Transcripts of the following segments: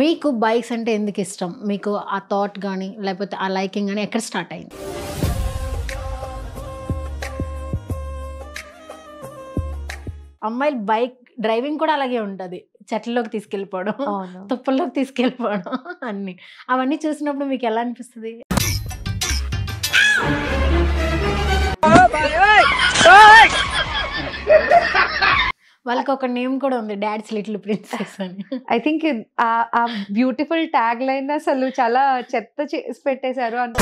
మీకు బైక్స్ అంటే ఎందుకు ఇష్టం? మీకు ఆ థాట్ గాని, లేకపోతే ఆ లైకింగ్ గాని ఎక్కడ స్టార్ట్ అయింది? అమ్మాయిలు బైక్ డ్రైవింగ్ కూడా అలాగే ఉంటది. చెట్లలోకి తీసుకెళ్ళిపోవడం, అవును. తుప్పల్లోకి తీసుకెళ్ళిపోవడం అన్నీ. అవన్నీ చూసినప్పుడు మీకు ఎలా అనిపిస్తది? వాళ్ళకి ఒక నేమ్ కూడా ఉంది. డాడ్స్ లిటిల్ ప్రిన్సెస్ అని. ఐ థింక్ ఆ బ్యూటిఫుల్ ట్యాగ్ లైన్ అసలు చాలా చెత్త చేసి పెట్టేశారు అని.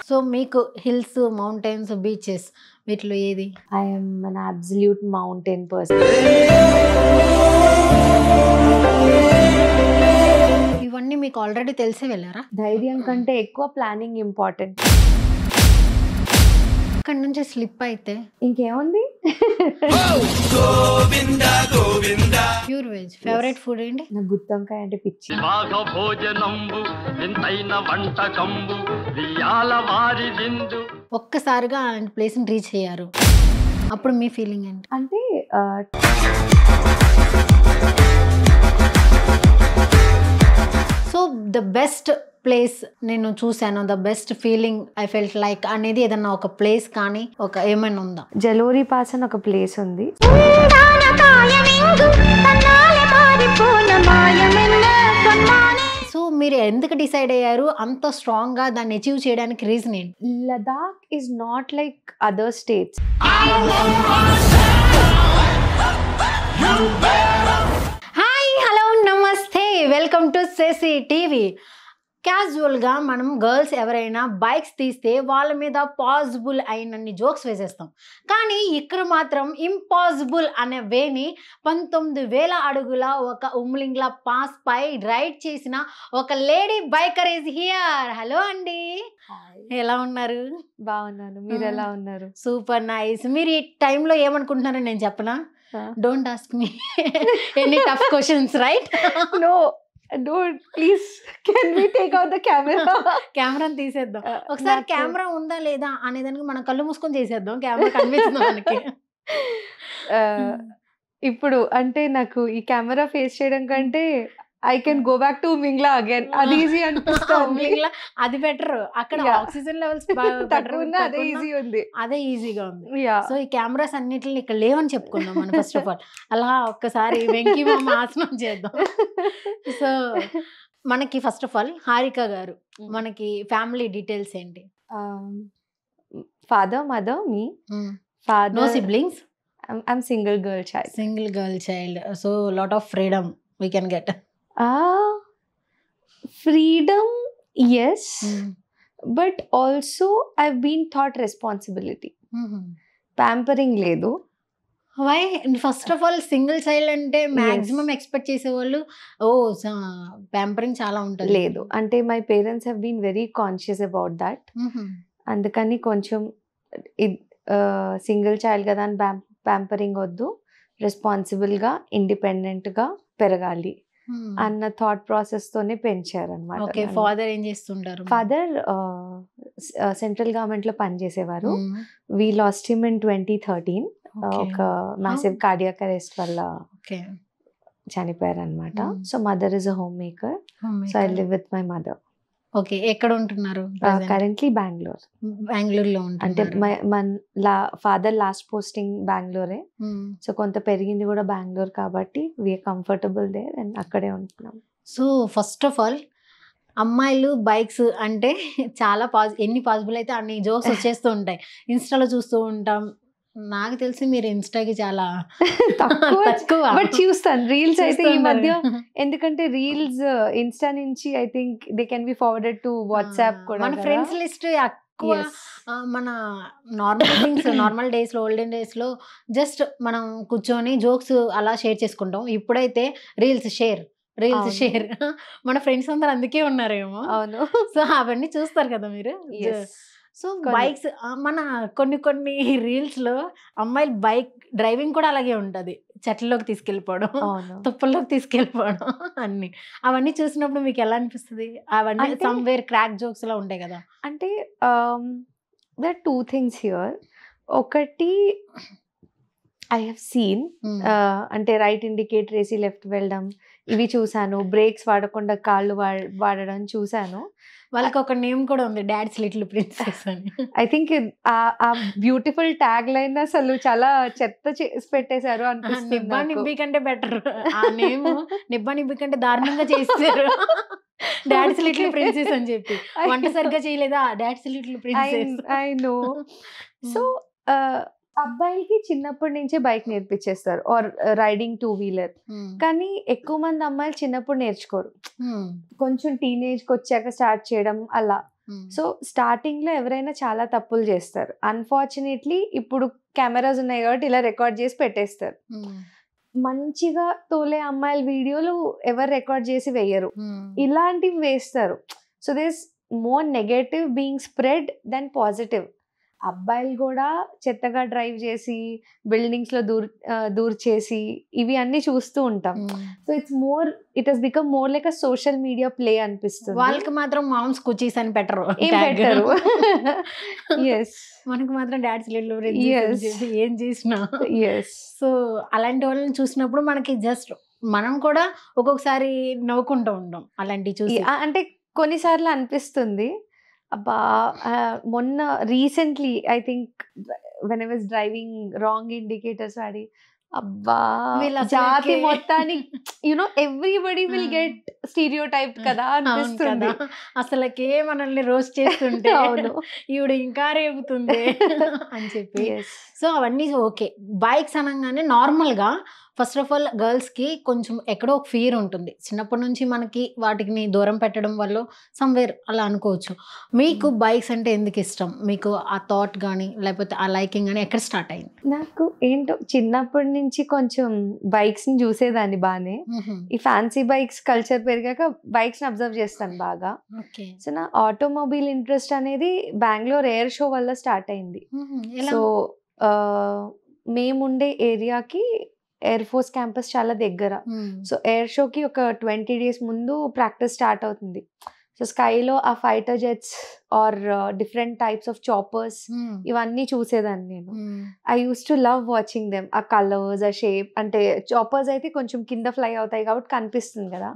సో మీకు హిల్స్, మౌంటైన్స్, బీచెస్ వీటిలో ఏది? I'm an absolute mountain person. ఇవన్నీ మీకు ఆల్రెడీ తెలిసే వెళ్ళారా? ధైర్యం కంటే ఎక్కువ ప్లానింగ్ ఇంపార్టెంట్. అక్కడ నుంచి స్లిప్ అయితే ఇంకేముంది? Pure veg. ఫేవరెట్ ఫుడ్ ఏంటి? నాకు గుత్తొంకాయ అంటే పిచ్చి. ఒక్కసారిగా అలాంటి ప్లేస్ని రీచ్ అయ్యారు, అప్పుడు మీ ఫీలింగ్ ఏంటి? అంటే సో ద బెస్ట్ ప్లేస్ నేను చూసాను, the best feeling I felt like అనేది ఏదన్నా ఒక ప్లేస్ కానీ ఒక ఏమైనా ఉందా? జలోరి పాస్ అని ఒక ప్లేస్ ఉంది. సో మీరు ఎందుకు డిసైడ్ అయ్యారు అంత స్ట్రాంగ్ గా దాన్ని అచీవ్ చేయడానికి? రీజన్ ఏంటి? Ladakh is not like other states. Hi, hello, నమస్తే, వెల్కమ్ టు సేసి టీవీ. క్యాజువల్గా మనం గర్ల్స్ ఎవరైనా బైక్స్ తీస్తే వాళ్ళ మీద పాసిబుల్ అయినన్ని జోక్స్ వేసేస్తాం. కానీ ఇక్కడ మాత్రం ఇంపాసిబుల్ అనే వేని 19,000 అడుగుల ఒక ఉమ్లింగ్ల పాస్ పై రైడ్ చేసిన ఒక lady biker is here. Hello అండి, ఎలా ఉన్నారు? బాగున్నాను, మీరు ఎలా ఉన్నారు? Super nice. మీరు ఈ టైంలో ఏమనుకుంటున్నారని నేను చెప్పనా? Don't ask me any tough questions, right? No, don't please, can we take out the camera? కెమెరాని తీసేద్దాం ఒకసారి. కెమెరా ఉందా లేదా అనేదానికి మనం కళ్ళు మూసుకొని చేసేద్దాం. కెమెరా కనిపిస్తుంది మనకి. ఇప్పుడు అంటే నాకు ఈ కెమెరా ఫేస్ చేయడం కంటే I can go back to మింగ్లా అగైన్. అది ఈజీ అనిపిస్తుంది. అది బెటర్. అక్కడ ఆక్సిజన్ లెవెల్స్ అదే ఈజీ ఉంది, అదే ఈజీగా ఉంది. సో ఈ కెమెరాస్ అన్నిటిని ఇక్కడ లేవని చెప్పుకుందాం మనం ఫస్ట్ ఆఫ్ ఆల్. అలా ఒక్కసారి వెంకీ మామ ఆసనం చేద్దాం. సో మనకి ఫస్ట్ ఆఫ్ ఆల్ హారిక గారు, మనకి ఫ్యామిలీ డీటెయిల్స్ ఏంటి? Father, mother, me. No father, siblings? I'm single girl child. Single girl child. So lot of freedom we can get. Freedom, yes, but also I've been taught responsibility. Pampering లేదు. Why? First of all single child అంటే maximum expect చేసేవాళ్ళు ఓ pampering చాలా ఉంటుంది. లేదు అంటే my parents have been very conscious about that. అందుకని కొంచెం సింగిల్ చైల్డ్ కదా అని ప్యాంపరింగ్ వద్దు, రెస్పాన్సిబుల్గా ఇండిపెండెంట్గా పెరగాలి అన్న థాట్ ప్రాసెస్ తోనే పెంచారు అనమాట. ఓకే. ఫాదర్ ఏం చేస్తుంటారు? ఫాదర్ సెంట్రల్ గవర్నమెంట్ లో పనిచేసేవారు. వి లాస్ట్ హిమ్ ఇన్ 2013. ఒక మ్యాసివ్ కార్డియాక్ అరెస్ట్ వల్ల చనిపోయారు అనమాట. So mother is a home maker. So I live with my mother. Okay. ఎక్కడ ఉంటున్నారు? కరెంట్లీ బెంగళూరు. బెంగళూరులో అంటే ఫాదర్ లాస్ట్ పోస్టింగ్ బెంగళూరే. సో కొంత పెరిగింది కూడా బెంగళూరు కాబట్టి వీఆర్ కంఫర్టబుల్ దేర్ అండ్ అక్కడే ఉంటున్నాం. సో ఫస్ట్ ఆఫ్ ఆల్ అమ్మాయిలు బైక్స్ అంటే చాలా ఎన్ని పాసిబుల్ అయితే అన్ని జోక్స్ వచ్చేస్తూ ఉంటాయి. ఇన్స్టాలో చూస్తూ ఉంటాం. నాకు తెలిసి మీరు ఇన్స్టాకి చాలా తక్కువ. బట్ చూస్తాను రీల్స్ అయితే ఈ మధ్య, ఎందుకంటే రీల్స్ ఇన్స్టా నుంచి I think they can be forwarded to WhatsApp కూడా. మన ఫ్రెండ్స్ లిస్ట్ ఎక్కువ మన నార్మల్ థింగ్స్, నార్మల్ డేస్ లో, ఓల్డెన్ డేస్ లో జస్ట్ మనం కూర్చొని జోక్స్ అలా షేర్ చేసుకుంటాం. ఇప్పుడైతే రీల్స్ షేర్ మన ఫ్రెండ్స్ అందరు అందుకే ఉన్నారేమో. అవును. సో అవన్నీ చూస్తారు కదా మీరు. సో బైక్స్ మన కొన్ని రీల్స్ లో అమ్మాయిలు బైక్ డ్రైవింగ్ కూడా అలాగే ఉంటది. చెట్లలోకి తీసుకెళ్ళిపోవడం, తుప్పల్లోకి తీసుకెళ్ళిపోవడం అన్ని. అవన్నీ చూసినప్పుడు మీకు ఎలా అనిపిస్తుంది? అవన్నీ సమ్వేర్ క్రాక్ జోక్స్ లా ఉంటాయి కదా. అంటే there are two things here. ఒకటి ఐ హావ్ సీన్ అంటే రైట్ ఇండికేటర్ వేసి లెఫ్ట్ వెళ్ళడం ఇవి చూసాను. బ్రేక్స్ వాడకుండా కాళ్ళు వాడడం చూసాను. వాళ్ళకి ఒక నేమ్ కూడా ఉంది, డాడ్స్ లిటిల్ ప్రిన్సెస్ అని. ఐ థింక్ ఆ బ్యూటిఫుల్ ట్యాగ్ లైన్ అసలు చాలా చెత్త చేసి పెట్టేశారు అనిపిస్తుంది నిబ్బా నాకు. నిబ్బి కంటే బెటర్. ఆ నేమ్ నిబ్బా నిబ్బి కంటే దారుణంగా చేస్తారు. డాడ్స్ లిటిల్ ప్రిన్సెస్ అని చెప్పి వంట సరిగ్గా చేయలేదా, dad's little princess. I know. So అబ్బాయిలకి చిన్నప్పటి నుంచే బైక్ నేర్పించేస్తారు ఆర్ రైడింగ్ 2-wheeler. కానీ ఎక్కువ మంది అమ్మాయిలు చిన్నప్పుడు నేర్చుకోరు, కొంచెం టీనేజ్కి వచ్చాక స్టార్ట్ చేయడం అలా. సో స్టార్టింగ్ లో ఎవరైనా చాలా తప్పులు చేస్తారు. అన్ఫార్చునేట్లీ ఇప్పుడు కెమెరాస్ ఉన్నాయి కాబట్టి ఇలా రికార్డ్ చేసి పెట్టేస్తారు. మంచిగా తోలే అమ్మాయిల వీడియోలు ఎవరు రికార్డ్ చేసి వేయరు, ఇలాంటివి వేస్తారు. So this more negative being spread than positive. అబ్బాయిలు కూడా చెత్తగా డ్రైవ్ చేసి బిల్డింగ్స్ లో దూర్ చేసి ఇవి అన్ని చూస్తూ ఉంటాం. So it has become more like a social media play అనిపిస్తుంది. వాళ్ళకి మాత్రం మామ్స్ కుచీస్ అని పెట్టరు, ఏం పెట్టరు. మనకు మాత్రం డాడ్స్ లిటిల్ ప్రిన్సెస్ ఏం చేసినా. సో అలాంటి వాళ్ళని చూసినప్పుడు మనకి జస్ట్ మనం కూడా ఒక్కొక్కసారి నవ్వుకుంటూ ఉంటాం అలాంటివి చూసి. అంటే కొన్నిసార్లు అనిపిస్తుంది అబ్బా, మొన్న recently I think when I was driving wrong indicators వాడి అబ్బా జాతి మొత్తానికి you know everybody will get stereotype కదా అనిపిస్తుంది. అసలకే మనల్ని రోస్ట్ చేస్తుంటే అవును ఈవిడ ఇంకా రేపుతుంది అని చెప్పి. సో అవన్నీ ఓకే. బైక్స్ అనగానే నార్మల్గా ఫస్ట్ ఆఫ్ ఆల్ గర్ల్స్కి కొంచెం ఎక్కడో ఒక ఫియర్ ఉంటుంది చిన్నప్పటి నుంచి, మనకి వాటిని దూరం పెట్టడం వల్ల సమ్వేర్ అలా అనుకోవచ్చు. మీకు బైక్స్ అంటే ఎందుకు ఇష్టం? మీకు ఆ థాట్ కానీ లేకపోతే ఆ లైకింగ్ కానీ ఎక్కడ స్టార్ట్ అయింది? నాకు ఏంటో చిన్నప్పటి నుంచి కొంచెం బైక్స్ని చూసేదాన్ని బాగానే. ఈ ఫ్యాన్సీ బైక్స్ కల్చర్ పెరిగాక బైక్స్ని అబ్జర్వ్ చేస్తాను బాగా. సో నా ఆటోమొబైల్ ఇంట్రెస్ట్ అనేది బెంగళూరు ఎయిర్ షో వల్ల స్టార్ట్ అయింది. సో మేముండే ఏరియాకి ఎయిర్ ఫోర్స్ క్యాంపస్ చాలా దగ్గర. సో ఎయిర్ షోకి ఒక 20 days ముందు ప్రాక్టీస్ స్టార్ట్ అవుతుంది. సో స్కైలో ఆ fighter jets or different types of choppers ఇవన్నీ చూసేదాన్ని నేను. I use to love watching them. ఆ కలర్స్, ఆ షేప్, అంటే చాపర్స్ అయితే కొంచెం కింద ఫ్లై అవుతాయి కాబట్టి కనిపిస్తుంది కదా,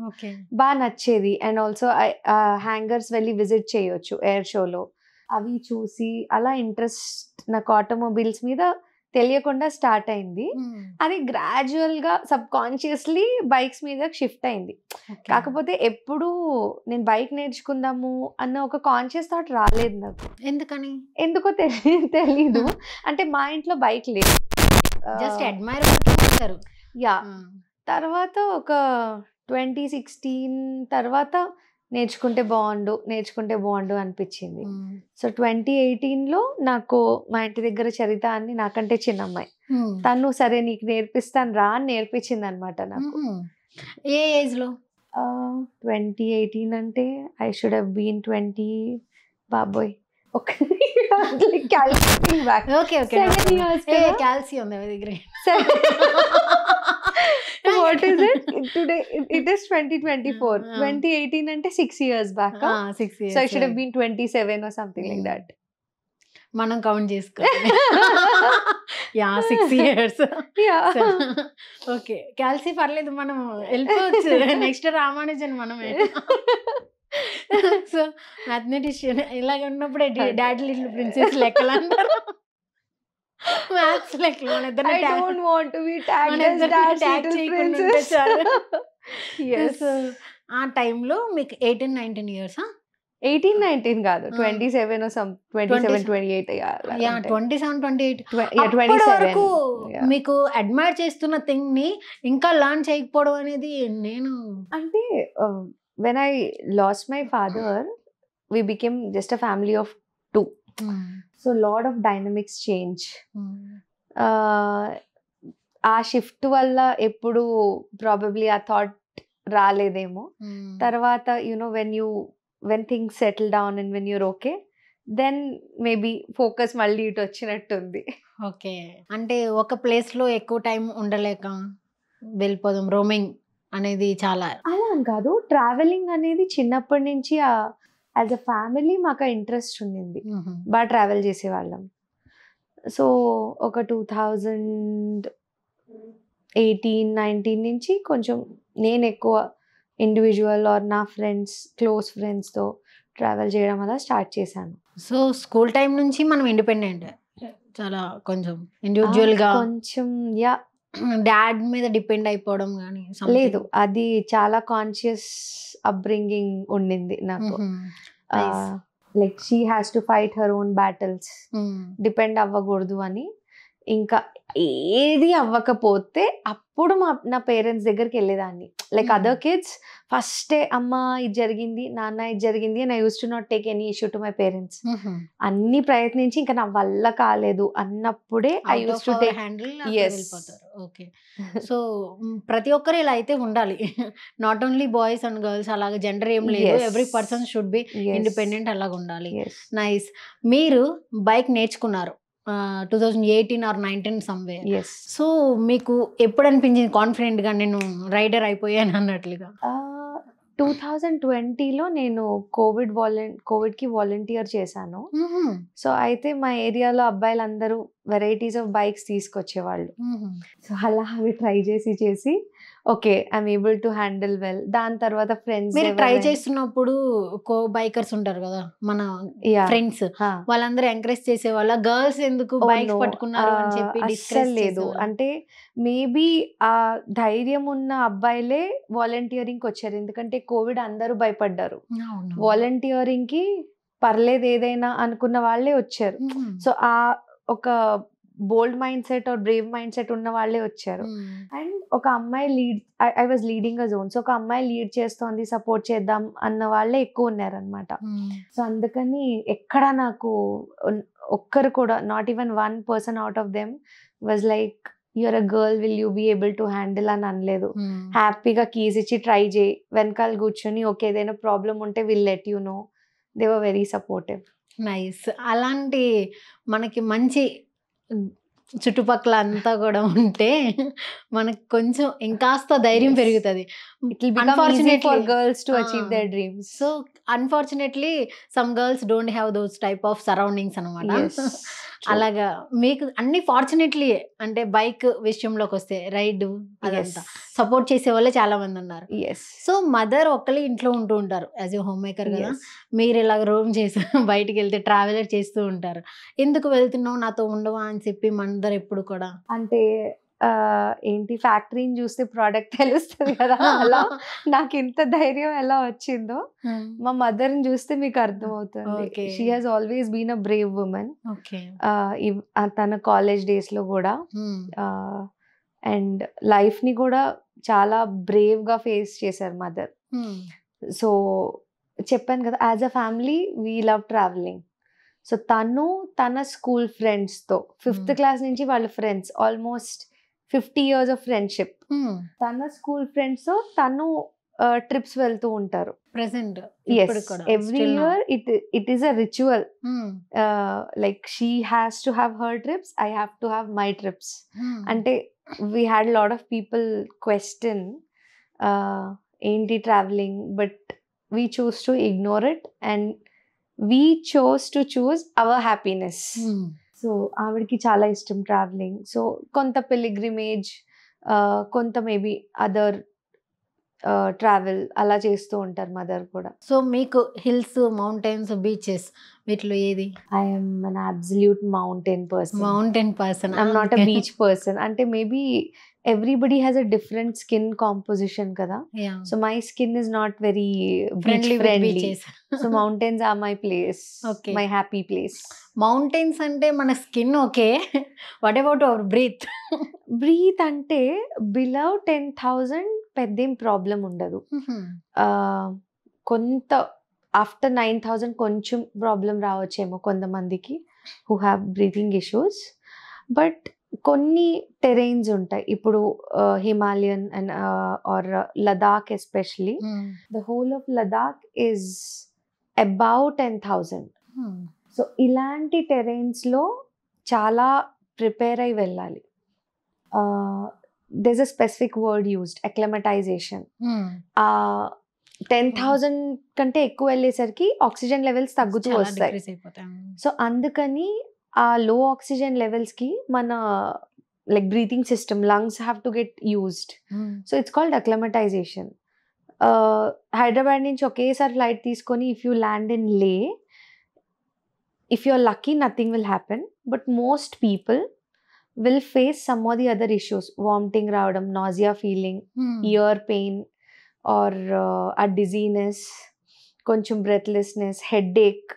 బాగా నచ్చేది. అండ్ ఆల్సో హ్యాంగర్స్ వెళ్ళి విజిట్ చేయొచ్చు ఎయిర్ షోలో. అవి చూసి అలా ఇంట్రెస్ట్ నాకు ఆటోమొబైల్స్ మీద తెలియకుండా స్టార్ట్ అయింది. అది గ్రాడ్యువల్ గా సబ్ కాన్షియస్లీ బైక్స్ మీద షిఫ్ట్ అయింది. కాకపోతే ఎప్పుడు నేను బైక్ నేర్చుకుందాము అన్న ఒక కాన్షియస్ థాట్ రాలేదు నాకు. ఎందుకో తెలీదు. అంటే మా ఇంట్లో బైక్ లేదు, జస్ట్ అడ్మైర్ చేశారు. యా. తర్వాత ఒక 2016 తర్వాత నేర్చుకుంటే బాగుండు అనిపించింది. సో 2018లో నాకు మా ఇంటి దగ్గర చరిత అని నాకంటే చిన్న అమ్మాయి, తను సరే నీకు నేర్పిస్తాను రా అని నేర్పించింది అనమాట నాకు. ఏ ఏజ్ లో? 2018 అంటే ఐ షుడ్ హ్యావ్ బీన్ 20. బాబోయ్, What is it? Today it is 2024. 2018 అంటే 6 years back. 6 years. So I should have been 27 or something like that. మనం కౌంట్ చేసుకోవాలి. Yeah 6 years. ఓకే, క్యాల్సీ పర్లేదు, మనం వెళ్ళిపోవచ్చు. నెక్స్ట్ రామానుజన్ మనమే. సో మ్యాథమెటిషియన్ ఇలాగ ఉన్నప్పుడే డాడీ లిటిల్ ప్రిన్సెస్ లెక్కలు అంటారు. మ్యాథ్స్ లెక్కలు మన ఇద్దరు I don't want to be tagged as dad's little princess. Yes. ఆ టైంలో మీకు 18-19 years? 18-19 కాదు, 27 or some 27-28. యా 27-28 వరకు మీకు అడ్మైర్ చేస్తున్న థింగ్ ని ఇంకా లర్న్ చేయకపోవడం అనేది. నేను అంటే when I lost my father, we became just a family of 2. So lot of dynamics change. ఆ షిఫ్ట్ వల్ల ఎప్పుడు ప్రాబబ్లీ ఆ థాట్ రాలేదేమో. తర్వాత you know when things settle down and when you're okay, then maybe focus మళ్ళీ ఇటు వచ్చినట్టుంది. Okay, అంటే ఒక ప్లేస్ లో ఎక్కువ టైం ఉండలేక వెళ్ళిపోదాం, రోమింగ్ అనేది చాలా అలా అని కాదు. ట్రావెలింగ్ అనేది చిన్నప్పటి నుంచి యాజ్ అ ఫ్యామిలీ మాకు ఇంట్రెస్ట్ ఉండింది, బాగా ట్రావెల్ చేసేవాళ్ళం. సో ఒక 2000 18-19 నుంచి కొంచెం నేను ఎక్కువ ఇండివిజువల్ ఆర్ నా ఫ్రెండ్స్, క్లోజ్ ఫ్రెండ్స్‌తో ట్రావెల్ చేయడం అలా స్టార్ట్ చేశాను. సో స్కూల్ టైం నుంచి మనం ఇండిపెండెంట్, చాలా కొంచెం ఇండివిజువల్గా కొంచెం యాహ్! డాడ్ మీద డిపెండ్ అయిపోవడం కానీ లేదు, అది చాలా కాన్షియస్ అప్బ్రింగింగ్ ఉండింది నాకు. Like she has to fight her own battles, depend అవ్వకూడదు అని. ఇంకా ఏది అవ్వకపోతే అప్పుడు నా పేరెంట్స్ దగ్గరికి వెళ్ళేదాన్ని. లైక్ అదర్ కిడ్స్ ఫస్టే అమ్మ ఇది జరిగింది, నాన్న ఇది జరిగింది, and I use to not take any issue to my parents. అన్ని ప్రయత్నించి ఇంకా నా వల్ల కాలేదు అన్నప్పుడే I use to take handle వెళ్ళిపోతారు. ఓకే. సో ప్రతి ఒక్కరు ఇలా అయితే ఉండాలి, not only boys and girls, అలాగే జెండర్ ఏం లేదు, every person should be independent, అలాగ ఉండాలి. నైస్. మీరు బైక్ నేర్చుకున్నారు 2018 ఆర్ 19 సమ్వేర్. సో మీకు ఎప్పుడు అనిపించింది కాన్ఫిడెంట్గా నేను రైడర్ అయిపోయాను అన్నట్లుగా? 2020లో నేను కోవిడ్కి వాలంటీర్ చేశాను. సో అయితే మా ఏరియాలో అబ్బాయిలందరూ వెరైటీస్ ఆఫ్ బైక్స్ తీసుకొచ్చేవాళ్ళు. సో అలా అవి ట్రై చేసి okay, I'm able to handle well. దాని తర్వాత ఫ్రెండ్స్ మీరు ట్రై చేస్తున్నప్పుడు కో బైకర్స్ ఉంటారు కదా మన ఫ్రెండ్స్, వాళ్ళందరూ ఎంకరేజ్ చేసేవాళ్ళ గర్ల్స్ ఎందుకు బైక్ పట్టుకున్నారు అని చెప్పి? అస్సలు లేదు. అంటే మేబీ ఆ ధైర్యం ఉన్న అబ్బాయిలే వాలంటీరింగ్కి వచ్చారు, ఎందుకంటే కోవిడ్ అందరూ భయపడ్డారు. వాలంటీరింగ్ కి పర్లేదు ఏదైనా అనుకున్న వాళ్ళే వచ్చారు. సో ఆ ఒక bold mindset or brave mindset ఉన్న వాళ్ళే వచ్చారు. అండ్ ఒక అమ్మాయి I was leading a zone. So ఒక అమ్మాయి లీడ్ చేస్తోంది, సపోర్ట్ చేద్దాం అన్న వాళ్ళే ఎక్కువ ఉన్నారనమాట. సో అందుకని ఎక్కడ నాకు ఒక్కరు కూడా, not even 1 person out of them was like you're a girl, will you be able to handle అని అనలేదు. హ్యాపీగా కీస్ ఇచ్చి ట్రై చేయి, వెనకాల కూర్చొని ఓకే ఏదైనా ప్రాబ్లం ఉంటే will let you know. They were very supportive. Nice. అలాంటి మనకి మంచి చుట్టుపక్కల అంతా కూడా ఉంటే మనకు కొంచెం ఇంకాస్త ధైర్యం పెరుగుతుంది. For girls to achieve there dreams. So unfortunately some girls don't have those type of surroundings అనమాట. అలాగా మీకు అన్ని ఫార్చునేట్లీ అంటే బైక్ విషయంలోకి వస్తే రైడ్ అదంతా సపోర్ట్ చేసే వాళ్ళే చాలా మంది ఉన్నారు. సో మదర్ ఒక్కళ్ళే ఇంట్లో ఉంటూ ఉంటారు యాజ్ ఏ హోమ్ మేకర్ కదా, మీరు ఇలాగ రోమ్ చేసి బయటికి వెళ్తే ట్రావెలర్ చేస్తూ ఉంటారు. ఎందుకు వెళ్తున్నావు నాతో ఉండవా అని చెప్పి మదర్ ఎప్పుడు కూడా అంటే ఏంటి ఫ్యాక్టరీని చూస్తే ప్రోడక్ట్ తెలుస్తుంది కదా, అలా నాకు ఇంత ధైర్యం ఎలా వచ్చిందో మా మదర్ని చూస్తే మీకు అర్థమవుతుంది. She has always been a brave woman. తన కాలేజ్ డేస్ లో కూడా అండ్ లైఫ్ ని కూడా చాలా బ్రేవ్ గా ఫేస్ చేశారు మదర్. సో చెప్పాను కదా, as a family we love travelling. So తన స్కూల్ ఫ్రెండ్స్తో 5th క్లాస్ నుంచి వాళ్ళ friends, almost 50 years of friendship. తన స్కూల్ ఫ్రెండ్స్తో తను ట్రిప్స్ వెళ్తూ ఉంటారు. Present every year it is a ritual. Like she has to have her trips, I have to have my trips. అంటే we had lot of people question ఏంటి travelling, but we chose to ignore it and we chose to choose our happiness. So ఆవిడకి చాలా ఇష్టం travelling. So కొంత pilgrimage, కొంత maybe other travel అలా చేస్తూ ఉంటారు మదర్ కూడా. సో మీకు హిల్స్, మౌంటైన్స్, బీచెస్ వీటిలో ఏది? I'm an absolute mountain person. I'm not a beach person. అంటే maybe everybody has a different skin composition kada. So my skin is not very friendly. So mountains are my place. My happy place. Mountains ante mana skin okay. What about our breathe ante below 10,000 peddem problem undadu. Konta after 9,000 koncham problem raavachemo kontamandiki who have breathing issues. But కొన్ని terrains ఉంటాయి. ఇప్పుడు Himalayan and or Ladakh especially, the whole of Ladakh is about 10,000. So ఇలాంటి టెరైన్స్లో చాలా prepare అయి వెళ్ళాలి. There is a specific word used, acclimatisation. 10,000 కంటే ఎక్కువ వెళ్ళేసరికి ఆక్సిజన్ లెవెల్స్ తగ్గుతూ వస్తాయి. సో అందుకని ఆ లో ఆక్సిజన్ లెవెల్స్కి మన like breathing system, lungs have to get used. So it's called acclimatization. Hyderabad నుంచి ఒకేసారి ఫ్లైట్ తీసుకొని ఇఫ్ యూ ల్యాండ్ ఇన్ లే, if you're lucky nothing will happen, but most people will face some of the other issues, vomiting రావడం, nausea feeling, ear pain, or a dizziness, కొంచెం breathlessness, headache,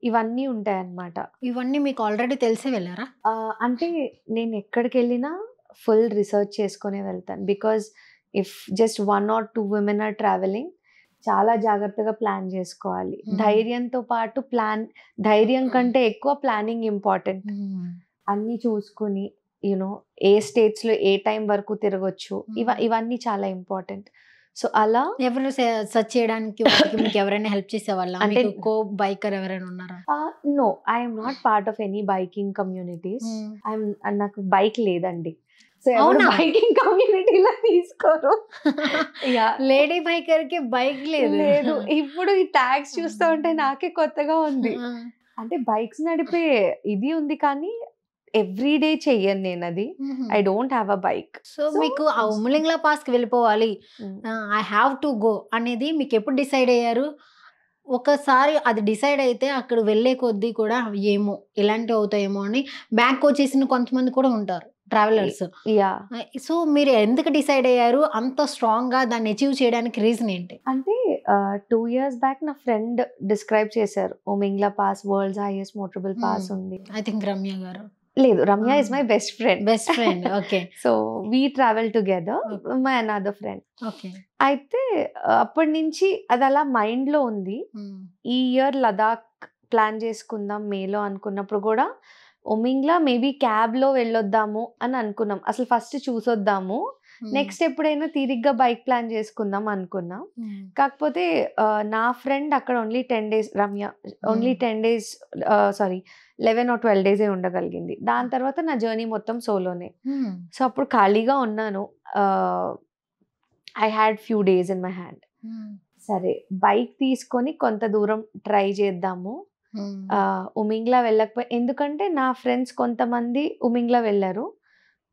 ఇవన్నీ ఉంటాయి అన్నమాట. ఇవన్నీ మీకు already తెలిసి వెళ్ళారా? అంటే నేను ఎక్కడికి వెళ్ళినా ఫుల్ రీసెర్చ్ చేసుకునే వెళ్తాను, because if just 1 or 2 women are traveling, చాలా జాగ్రత్తగా ప్లాన్ చేసుకోవాలి. ధైర్యంతో పాటు ధైర్యం కంటే ఎక్కువ ప్లానింగ్ ఇంపార్టెంట్. అన్ని చూసుకుని యూనో ఏ స్టేట్స్ లో ఏ టైం వరకు తిరగొచ్చు, ఇవన్నీ చాలా ఇంపార్టెంట్. సో అలా ఎవరు సెర్చ్ చేయడానికి మీకు ఎవరైనా హెల్ప్ చేసేవాళ్ళ? అంటే కో బైకర్ ఎవరైనా ఉన్నారా? No, I'm not part of any biking communities. నాకు బైక్ లేదండి. సో బైకింగ్ కమ్యూనిటీలో తీసుకోరు. లేడీ బైకర్ కి బైక్ లేదు. ఇప్పుడు ఈ ట్యాగ్స్ చూస్తూ ఉంటే నాకే కొత్తగా ఉంది. అంటే బైక్స్ నడిపే ఇది ఉంది కానీ ఎవ్రీడే చెయ్యను నేను అది. I don't have a bike. So మీకు ఆ ఉమ్లింగ్లా పాస్ కి వెళ్ళిపోవాలి, ఐ హ్యావ్ టు గో అనేది మీకు ఎప్పుడు డిసైడ్ అయ్యారు? ఒకసారి అది డిసైడ్ అయితే అక్కడ వెళ్ళే కొద్దీ కూడా ఏమో ఇలాంటివి అవుతాయేమో అని బ్యాక్ వచ్చేసిన కొంతమంది కూడా ఉంటారు ట్రావెలర్స్. సో మీరు ఎందుకు డిసైడ్ అయ్యారు అంత స్ట్రాంగ్ గా దాన్ని అచీవ్ చేయడానికి? రీజన్ ఏంటి? అంటే 2 years బ్యాక్ నా ఫ్రెండ్ డిస్క్రైబ్ చేశారు, Umling La pass world's highest motorable pass ఉంది. I think Ramya garu. లేదు, Ramya is my best friend. Okay. So we travel together, my another friend. Okay. అయితే అప్పటి నుంచి అది అలా మైండ్ లో ఉంది. ఈ ఇయర్ లదాఖ్ ప్లాన్ చేసుకుందాం మేలో అనుకున్నప్పుడు కూడా ఉమింగ్లా మేబీ క్యాబ్ లో వెళ్ళొద్దాము అని అనుకున్నాం. అసలు ఫస్ట్ చూసొద్దాము, నెక్స్ట్ ఎప్పుడైనా తీరిగ్గా బైక్ ప్లాన్ చేసుకుందాం అనుకున్నాం. కాకపోతే నా ఫ్రెండ్ అక్కడ only 10 days, Ramya only 10 days, sorry 11 or 12 days ఉండగలిగింది. దాని తర్వాత నా జర్నీ మొత్తం సోలోనే. సో అప్పుడు ఖాళీగా ఉన్నాను. I had few days in my hand. సరే బైక్ తీసుకొని కొంత దూరం ట్రై చేద్దాము. ఉమింగ్లా వెళ్ళకపోయి, ఎందుకంటే నా ఫ్రెండ్స్ కొంతమంది ఉమింగ్లా వెళ్ళారు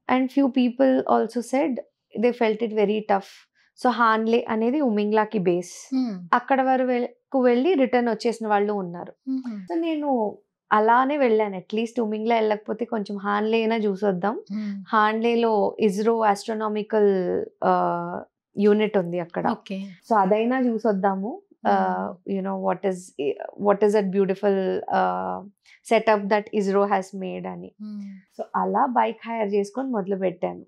and few people also said they felt it very tough. So Hanle అనేది ఉమింగ్లాకి బేస్, అక్కడ వరకు వెళ్ళి రిటర్న్ వచ్చేసిన వాళ్ళు ఉన్నారు. సో నేను అలానే వెళ్ళాను, అట్లీస్ట్ ఉమింగ్లా వెళ్ళకపోతే కొంచెం హాన్లే అయినా చూసొద్దాం. హాన్లేలో ఇస్రో ఆస్ట్రోనామికల్ యూనిట్ ఉంది అక్కడ, సో అదైనా చూసొద్దాము. You know what is that beautiful setup that ISRO has made అని. సో అలా బైక్ హైర్ చేసుకొని మొదలు పెట్టాను.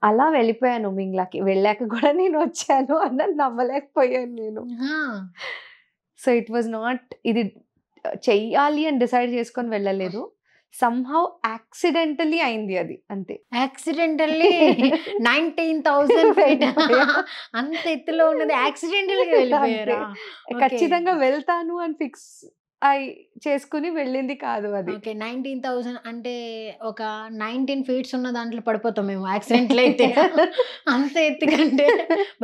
అలా వెళ్ళిపోయాను ఉమింగ్లాకి. వెళ్ళాక కూడా నేను వచ్చాను అన్నది నమ్మలేకపోయాను నేను. సో ఇట్ వాజ్ నాట్, ఇది చెయ్యాలి అని డిసైడ్ చేసుకొని వెళ్ళలేదు. somehow accidentally అయింది అది, అంతే. యాక్సిడెంటల్లీ 19,000 feet అంత ఎత్తులో ఉన్నది యాక్సిడెంటల్ గా వెళ్ళిపోయారా? ఖచ్చితంగా వెళ్తాను అని ఫిక్స్ అయి చేసుకుని వెళ్ళింది కాదు అది. ఓకే. 19,000 అంటే ఒక 19 feet ఉన్న దాంట్లో పడిపోతాం మేము యాక్సిడెంట్లు అయితే. అంత ఎత్తు కంటే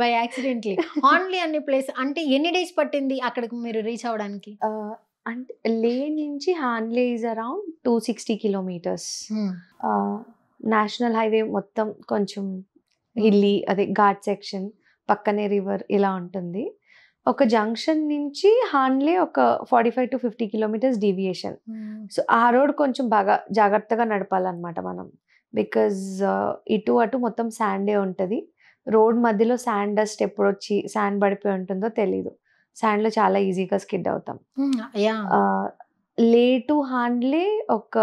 బై యాక్సిడెంట్లీ ఓన్లీ అన్ని ప్లేస్. అంటే ఎన్ని డేస్ పట్టింది అక్కడికి మీరు రీచ్ అవడానికి? అంటే లే నుంచి Hanle is around 260 kilometers. National highway మొత్తం కొంచెం హిల్లీ, అదే ఘాట్ సెక్షన్, పక్కనే రివర్ ఇలా ఉంటుంది. ఒక జంక్షన్ నుంచి హాన్లే ఒక 45 to 50 kilometers డీవియేషన్. సో ఆ రోడ్ కొంచెం బాగా జాగ్రత్తగా నడపాలన్నమాట మనం, బికాజ్ ఇటు అటు మొత్తం శాండే ఉంటుంది. రోడ్ మధ్యలో శాండ్ డస్ట్ ఎప్పుడు వచ్చి శాండ్ పడిపోయి ఉంటుందో తెలీదు. శాండ్ లో చాలా ఈజీగా స్కిడ్ అవుతాం. లే టు హాన్లే ఒక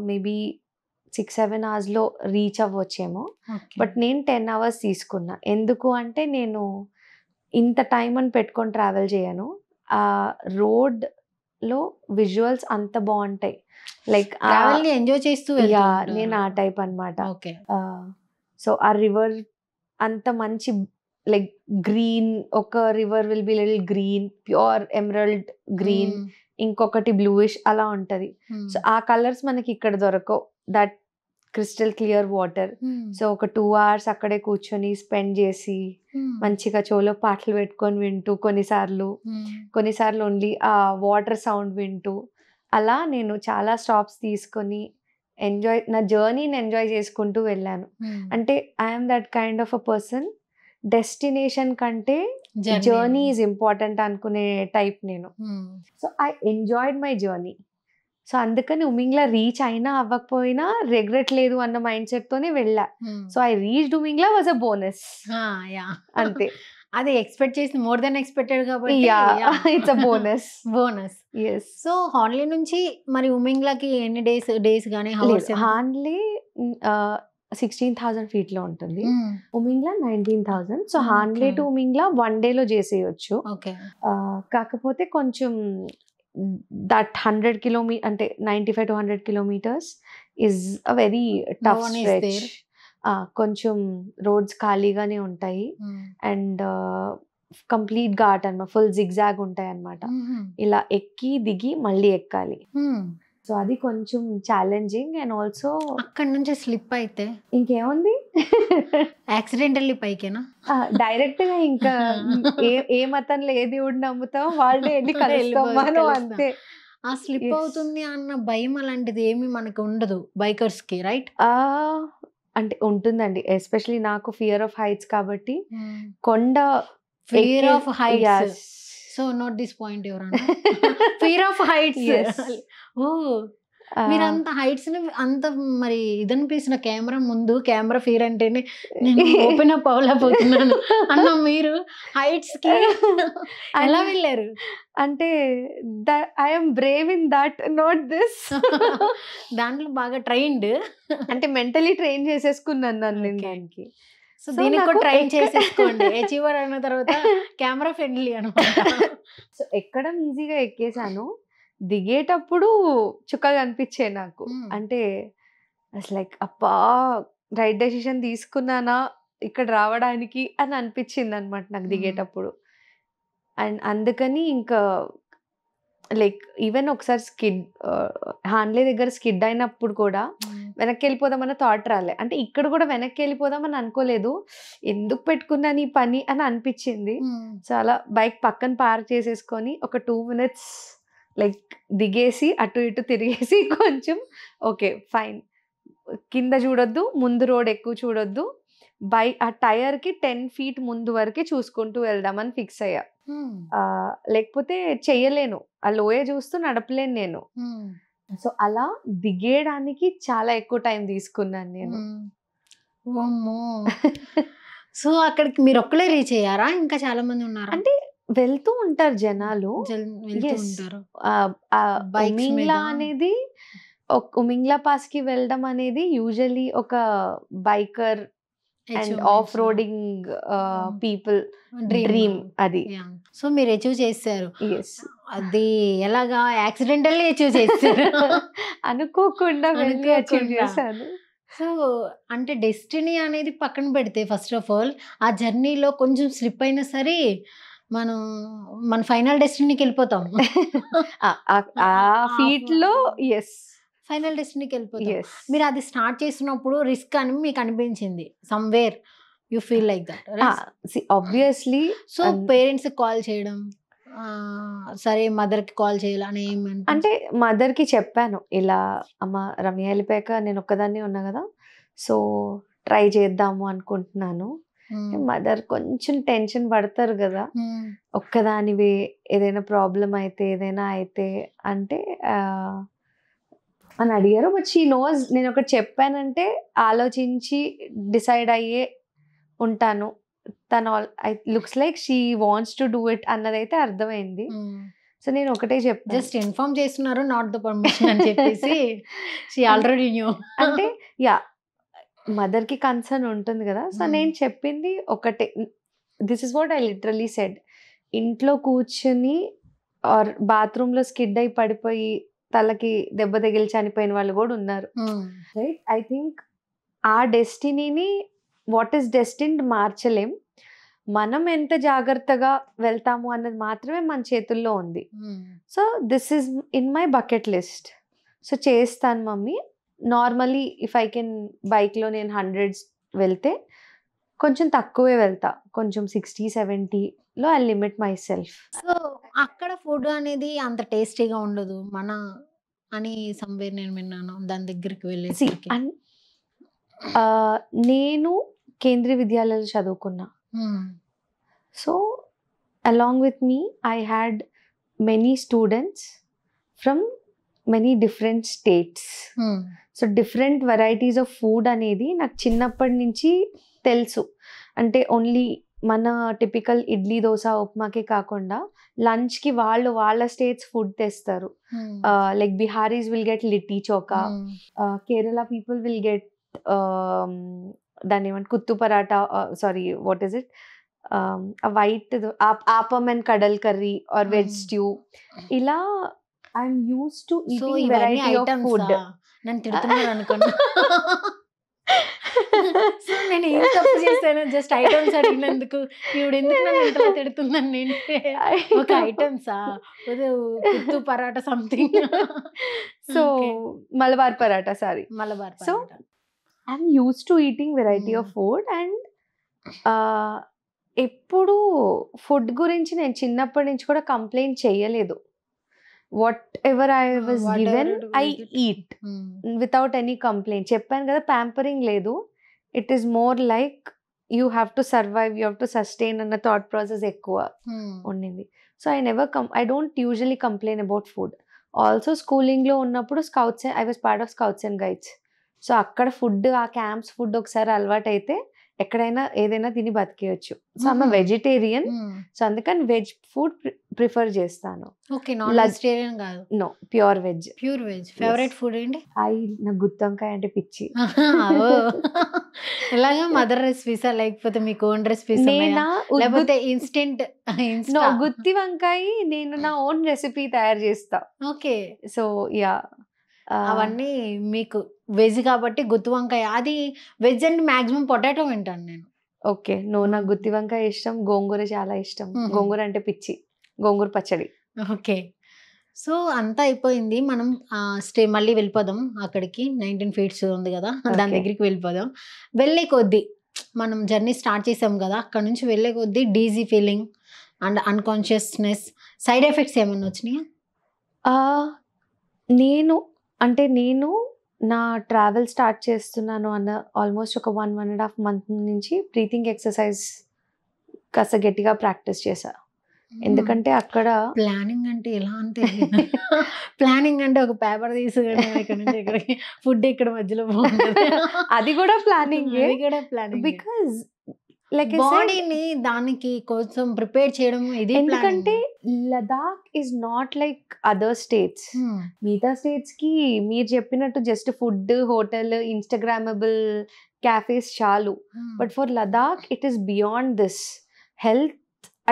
మేబీ 6-7 hours లో రీచ్ అవ్వచ్చేమో, బట్ నేను 10 hours తీసుకున్నా. ఎందుకు అంటే నేను ఇంత టైం అని పెట్టుకొని ట్రావెల్ చేయను. ఆ రోడ్ లో విజువల్స్ అంత బాగుంటాయి, లైక్ ఎంజాయ్ చేస్తూ నేను ఆ టైప్ అన్నమాట. సో ఆ రివర్ అంత మంచి లైక్ గ్రీన్, ఒక river will be little green, pure emerald green, ఇంకొకటి బ్లూయిష్ అలా ఉంటది. సో ఆ కలర్స్ మనకి ఇక్కడ దొరకవు, that crystal clear water. So ఒక 2 hours అక్కడే కూర్చొని స్పెండ్ చేసి మంచిగా చెవులో పాటలు పెట్టుకొని వింటూ, కొన్నిసార్లు ఓన్లీ ఆ వాటర్ సౌండ్ వింటూ, అలా నేను చాలా స్టాప్స్ తీసుకొని నా జర్నీని ఎంజాయ్ చేసుకుంటూ వెళ్ళాను. అంటే I'm that kind of a person, destination కంటే జర్నీ ఈజ్ ఇంపార్టెంట్ అనుకునే టైప్ నేను. So I enjoyed my journey. So అందుకని ఉమింగ్లా రీచ్ అయినా అవ్వకపోయినా రిగ్రెట్ లేదు అన్న మైండ్ సెట్ తోనే వెళ్ళా. So I reached Umling La was a bonus అంతే. అది ఎక్స్పెక్ట్ చేసి మోర్ దెన్ ఎక్స్పెక్టెడ్ కాబట్టి it's a bonus. Bonus. Yes. So Hanle నుంచి మరి ఉమింగ్లాకి ఎన్ని డేస్ కానీ హవర్స్? హార్న్లీ 16,000 feet లో ఉంటుంది, Umlingla 19,000. So హార్న్లీ to Umlingla 1 day లో చేసేయచ్చు. కాకపోతే కొంచెం దట్ 100 kilometers అంటే 95 to 100 kilometers is a very tough stretch. కొంచెం రోడ్స్ ఖాళీగానే ఉంటాయి అండ్ కంప్లీట్ ఘాట్ అన్నమాట, ఫుల్ జిగ్జాగ్ ఉంటాయి అన్నమాట. ఇలా ఎక్కి దిగి మళ్ళీ ఎక్కాలి. సో అది కొంచెం ఛాలెంజింగ్. అండ్ ఆల్సో అక్కడ నుంచి స్లిప్ అయితే ఇంకేముంది, యాక్సిడెంటల్లీ పైకేనా డైరెక్ట్ గా ఇంకా ఏ మతంలో ఏ దేవుడు నమ్ముతాం వాళ్ళే వెళ్ళి కలుస్తాం అంతే. ఆ స్లిప్ అవుతుంది అన్న భయం అలాంటిది ఏమి మనకు ఉండదు బైకర్స్ కి, రైట్? అంటే ఉంటుందండి, ఎస్పెషలీ నాకు ఫియర్ ఆఫ్ హైట్స్ కాబట్టి. కొండ fear of heights. So note this point ఎవరన్నా ఫియర్ ఆఫ్ హైట్స్. ఓ మీరు అంత హైట్స్ ని అంత మరి ఇదనిపిస్తున్న కెమెరా ముందు, కెమెరా ఫియర్ అంటేనే నేను ఓపెన్ అప్ అవ్వలేకపోతున్నాను అన్న మీరు హైట్స్ కి ఎలా వెళ్ళారు? అంటే I'm Brave in that, not this. దాంట్లో బాగా ట్రైన్డ్, అంటే మెంటలీ ట్రైన్ చేసేసుకున్నాను నన్ను దానికి. సో దీనికి కూడా ట్రైన్ చేసేసుకోండి, అచీవర్ అయిన తర్వాత కెమెరా ఫ్రెండ్లీ అనమాట. సో ఎక్కడం ఈజీగా ఎక్కేసాను, దిగేటప్పుడు చుక్కగా అనిపించే నాకు. అంటే అసలు లైక్ అబ్బా రైట్ డెసిషన్ తీసుకున్నానా ఇక్కడ రావడానికి అని అనిపించింది అనమాట నాకు దిగేటప్పుడు. అండ్ అందుకని ఇంకా లైక్ ఈవెన్ ఒకసారి హార్న్లీ దగ్గర స్కిడ్ అయినప్పుడు కూడా వెనక్కి వెళ్ళిపోదామన్న థాట్ రాలే. అంటే ఇక్కడ కూడా వెనక్కి వెళ్ళిపోదామని అనుకోలేదు, ఎందుకు పెట్టుకున్నాను ఈ పని అని అనిపించింది. చాలా బైక్ పక్కన పార్క్ చేసేసుకొని ఒక 2 minutes లైక్ దిగేసి అటు ఇటు తిరిగేసి కొంచెం ఓకే ఫైన్, కింద చూడొద్దు, ముందు రోడ్ ఎక్కువ చూడొద్దు, ఆ టైర్ కి 10 feet ముందు వరకే చూసుకుంటూ వెళ్దామని ఫిక్స్ అయ్యా. లేకపోతే చెయ్యలేను, ఆ లోయ చూస్తూ నడపలేను నేను. సో అలా దిగేయడానికి చాలా ఎక్కువ టైం తీసుకున్నాను నేను. సో అక్కడికి మీరు ఒక్కలే రీచ్ అయ్యారా, ఇంకా చాలా మంది ఉన్నారు? అంటే వెళ్తూ ఉంటారు జనాలు. ఉమింగ్లా అనేది ఉమింగ్లా పాస్ కి వెళ్ళడం అనేది యూజువల్లీ ఒక biker and off roading people dream అది. సో మీరు అచీవ్ చేశారు. అది ఎలాగా యాక్సిడెంటల్లీ అచీవ్ చేశారు? అనుకోకుండా వెళ్ళి అచీవ్ చేశాను. సో అంటే డెస్టినీ అనేది పక్కన పెడితే ఫస్ట్ ఆఫ్ ఆల్ ఆ జర్నీలో కొంచెం స్లిప్ అయినా సరే మన ఫైనల్ డెస్టినీకి వెళ్ళిపోతాం. ఆ ఫీట్ లో ఫైనల్ డెస్టినీకి వెళ్ళిపోతాం. మీరు అది స్టార్ట్ చేసినప్పుడు రిస్క్ అని మీకు అనిపించింది, somewhere you feel like that? Obviously. So parents call చేయడం, సరే మదర్కి కాల్ చేయాలని ఏమంటే? అంటే మదర్కి చెప్పాను, ఇలా అమ్మ రమ్య వెళ్ళిపోయాక నేను ఒక్కదాన్ని ఉన్నా కదా, సో ట్రై చేద్దాము అనుకుంటున్నాను. మదర్ కొంచెం టెన్షన్ పడతారు కదా, ఒక్కదానివే ఏదైనా ప్రాబ్లం అయితే ఏదైనా అయితే అంటే అని అడిగారు. బట్ షీ నోస్ నేను ఒకటి చెప్పానంటే ఆలోచించి డిసైడ్ అయ్యే ఉంటాను. తను looks like she wants to do it అన్నదైతే అర్థమైంది. సో నేను ఒకటే చెప్పాను, జస్ట్ ఇన్ఫార్మ్ చేస్తున్నారు, నాట్ ద పర్మిషన్ అని చెప్పేసి షీ ఆల్రెడీ న్యూ. అంటే యా మదర్కి కన్సర్న్ ఉంటుంది కదా. సో నేను చెప్పింది ఒకటే, this is what I literally said. ఇంట్లో కూర్చుని ఆర్ బాత్రూంలో స్కిడ్ అయి పడిపోయి తలకి దెబ్బ తగిలి చనిపోయిన వాళ్ళు కూడా ఉన్నారు, రైట్? ఐ థింక్ ఆ డెస్టినీని వాట్ ఈస్ డెస్టిన్డ్ మార్చలేం, మనం ఎంత జాగ్రత్తగా వెళ్తాము అన్నది మాత్రమే మన చేతుల్లో ఉంది. So this is in my bucket list. So చేస్తాను mummy. Normally if I can బైక్లో నేను 100s వెళ్తే కొంచెం తక్కువే వెళ్తా, కొంచెం 60-70లో I limit myself. So అక్కడ ఫుడ్ అనేది అంత టేస్టీగా ఉండదు, మన అని సంవేర్ నేను విన్నాను. దాని దగ్గరికి See, వెళ్ళేసరికి. నేను కేంద్రీయ విద్యాలయాలు చదువుకున్నా. So along with me I had many students from many different states. So different varieties of food అనేది నాకు చిన్నప్పటి నుంచి తెలుసు. అంటే ఓన్లీ మన టిపికల్ ఇడ్లీ దోశ ఉప్మాకే కాకుండా లంచ్కి వాళ్ళ స్టేట్స్ ఫుడ్ తెస్తారు. Like Biharis will get litti chokha, Kerala people will get దాన్ని ఏమంటే kuthu parotta, sorry what is it, white appam and kadala curry or veg stew. ఇలా I'm used to so eating ఇవన్నీ వెరైటీ ఆఫ్ ఐటమ్స్ ఫుడ్. నన్ను తిడుతున్నారు అనుకున్నా. సో నేను ఏం తప్పు చేశాను? జస్ట్ ఐటమ్స్ అడిగినందుకు ఈవిడ ఎందుకు నన్ను ఇంతలా తిడుతుందని. నేను ఒక ఐటమ్సా kuthu parotta something. So Malabar parotta, sorry. Malabar So, parotta. I'm used to eating variety of food. And ఎప్పుడు ఫుడ్ గురించి నేను చిన్నప్పటి నుంచి కూడా కంప్లైంట్ చేయలేదు. Whatever I was Whatever given it I was, eat without any complaint. చెప్పాను కదా, ప్యాంపరింగ్ లేదు. It is more like you have to survive, you have to sustain అన్న థాట్ ప్రాసెస్ ఎక్కువ ఉండింది. So I don't usually complain about food. Also స్కూలింగ్లో ఉన్నప్పుడు I was part of scouts and guides. So అక్కడ food, ఆ camps food ఒకసారి అలవాటు అయితే ఎక్కడైనా ఏదైనా తిని బతికేయచ్చు. So I'm vegetarian. సో అందుకని వెజ్ ఫుడ్ ప్రిఫర్ చేస్తాను. ఓకే, నాన్ వెజిటేరియన్ కాదు. No, pure veg. Pure veg. Favourite food ఏంటి? నాకు గుత్తి వంకాయ అంటే పిచ్చి. ఎలాగా మదర్ రెసిపీసా లేకపోతే మీకు ఓన్ రెసిపీస్ నేనా లేకపోతే ఇన్స్టెంట్? నో, గుత్తి వంకాయ నేను నా ఓన్ రెసిపీ తయారు చేస్తా. ఓకే, సో యా, అవన్నీ మీకు వెజ్ కాబట్టి గుత్తి వంకాయ. అది వెజ్ అంటే మాక్సిమం పొటాటో వింటాను నేను. ఓకే, నాకు గుత్తి వంకాయ ఇష్టం, గోంగూర చాలా ఇష్టం. గోంగూర అంటే పిచ్చి, గోంగూర పచ్చడి. ఓకే, సో అంతా అయిపోయింది. మనం మళ్ళీ వెళ్ళిపోదాం అక్కడికి. 19 feet ఉంది కదా, దాని Okay. దగ్గరికి వెళ్ళిపోదాం. వెళ్ళే కొద్దీ మనం జర్నీ స్టార్ట్ చేసాం కదా, అక్కడ నుంచి వెళ్ళే కొద్దీ DG feeling and unconsciousness, side effects ఏమన్నా వచ్చినాయా? నేను నా ట్రావెల్ స్టార్ట్ చేస్తున్నాను అన్న ఆల్మోస్ట్ ఒక 1.5 month నుంచి బ్రీతింగ్ ఎక్సర్సైజ్ కాస్త గట్టిగా ప్రాక్టీస్ చేశా. ఎందుకంటే అక్కడ ప్లానింగ్ అంటే ఎలా అంటే ప్లానింగ్ అంటే ఒక పేపర్ తీసుకుని ఇక్కడ నుంచి ఇక్కడికి ఫుడ్ ఇక్కడ మధ్యలో బాగుంటుంది, అది కూడా ప్లానింగ్. అది కూడా ప్లానింగ్. బికాజ్ లైక్ బాడీని దానికి కోసం ప్రిపేర్ చేయడం ఇది. ఎందుకంటే Ladakh is not like other states. మిగతా స్టేట్స్ కి మీరు చెప్పినట్టు just food, hotel, instagrammable cafes చాలు. But for Ladakh it is beyond this. Health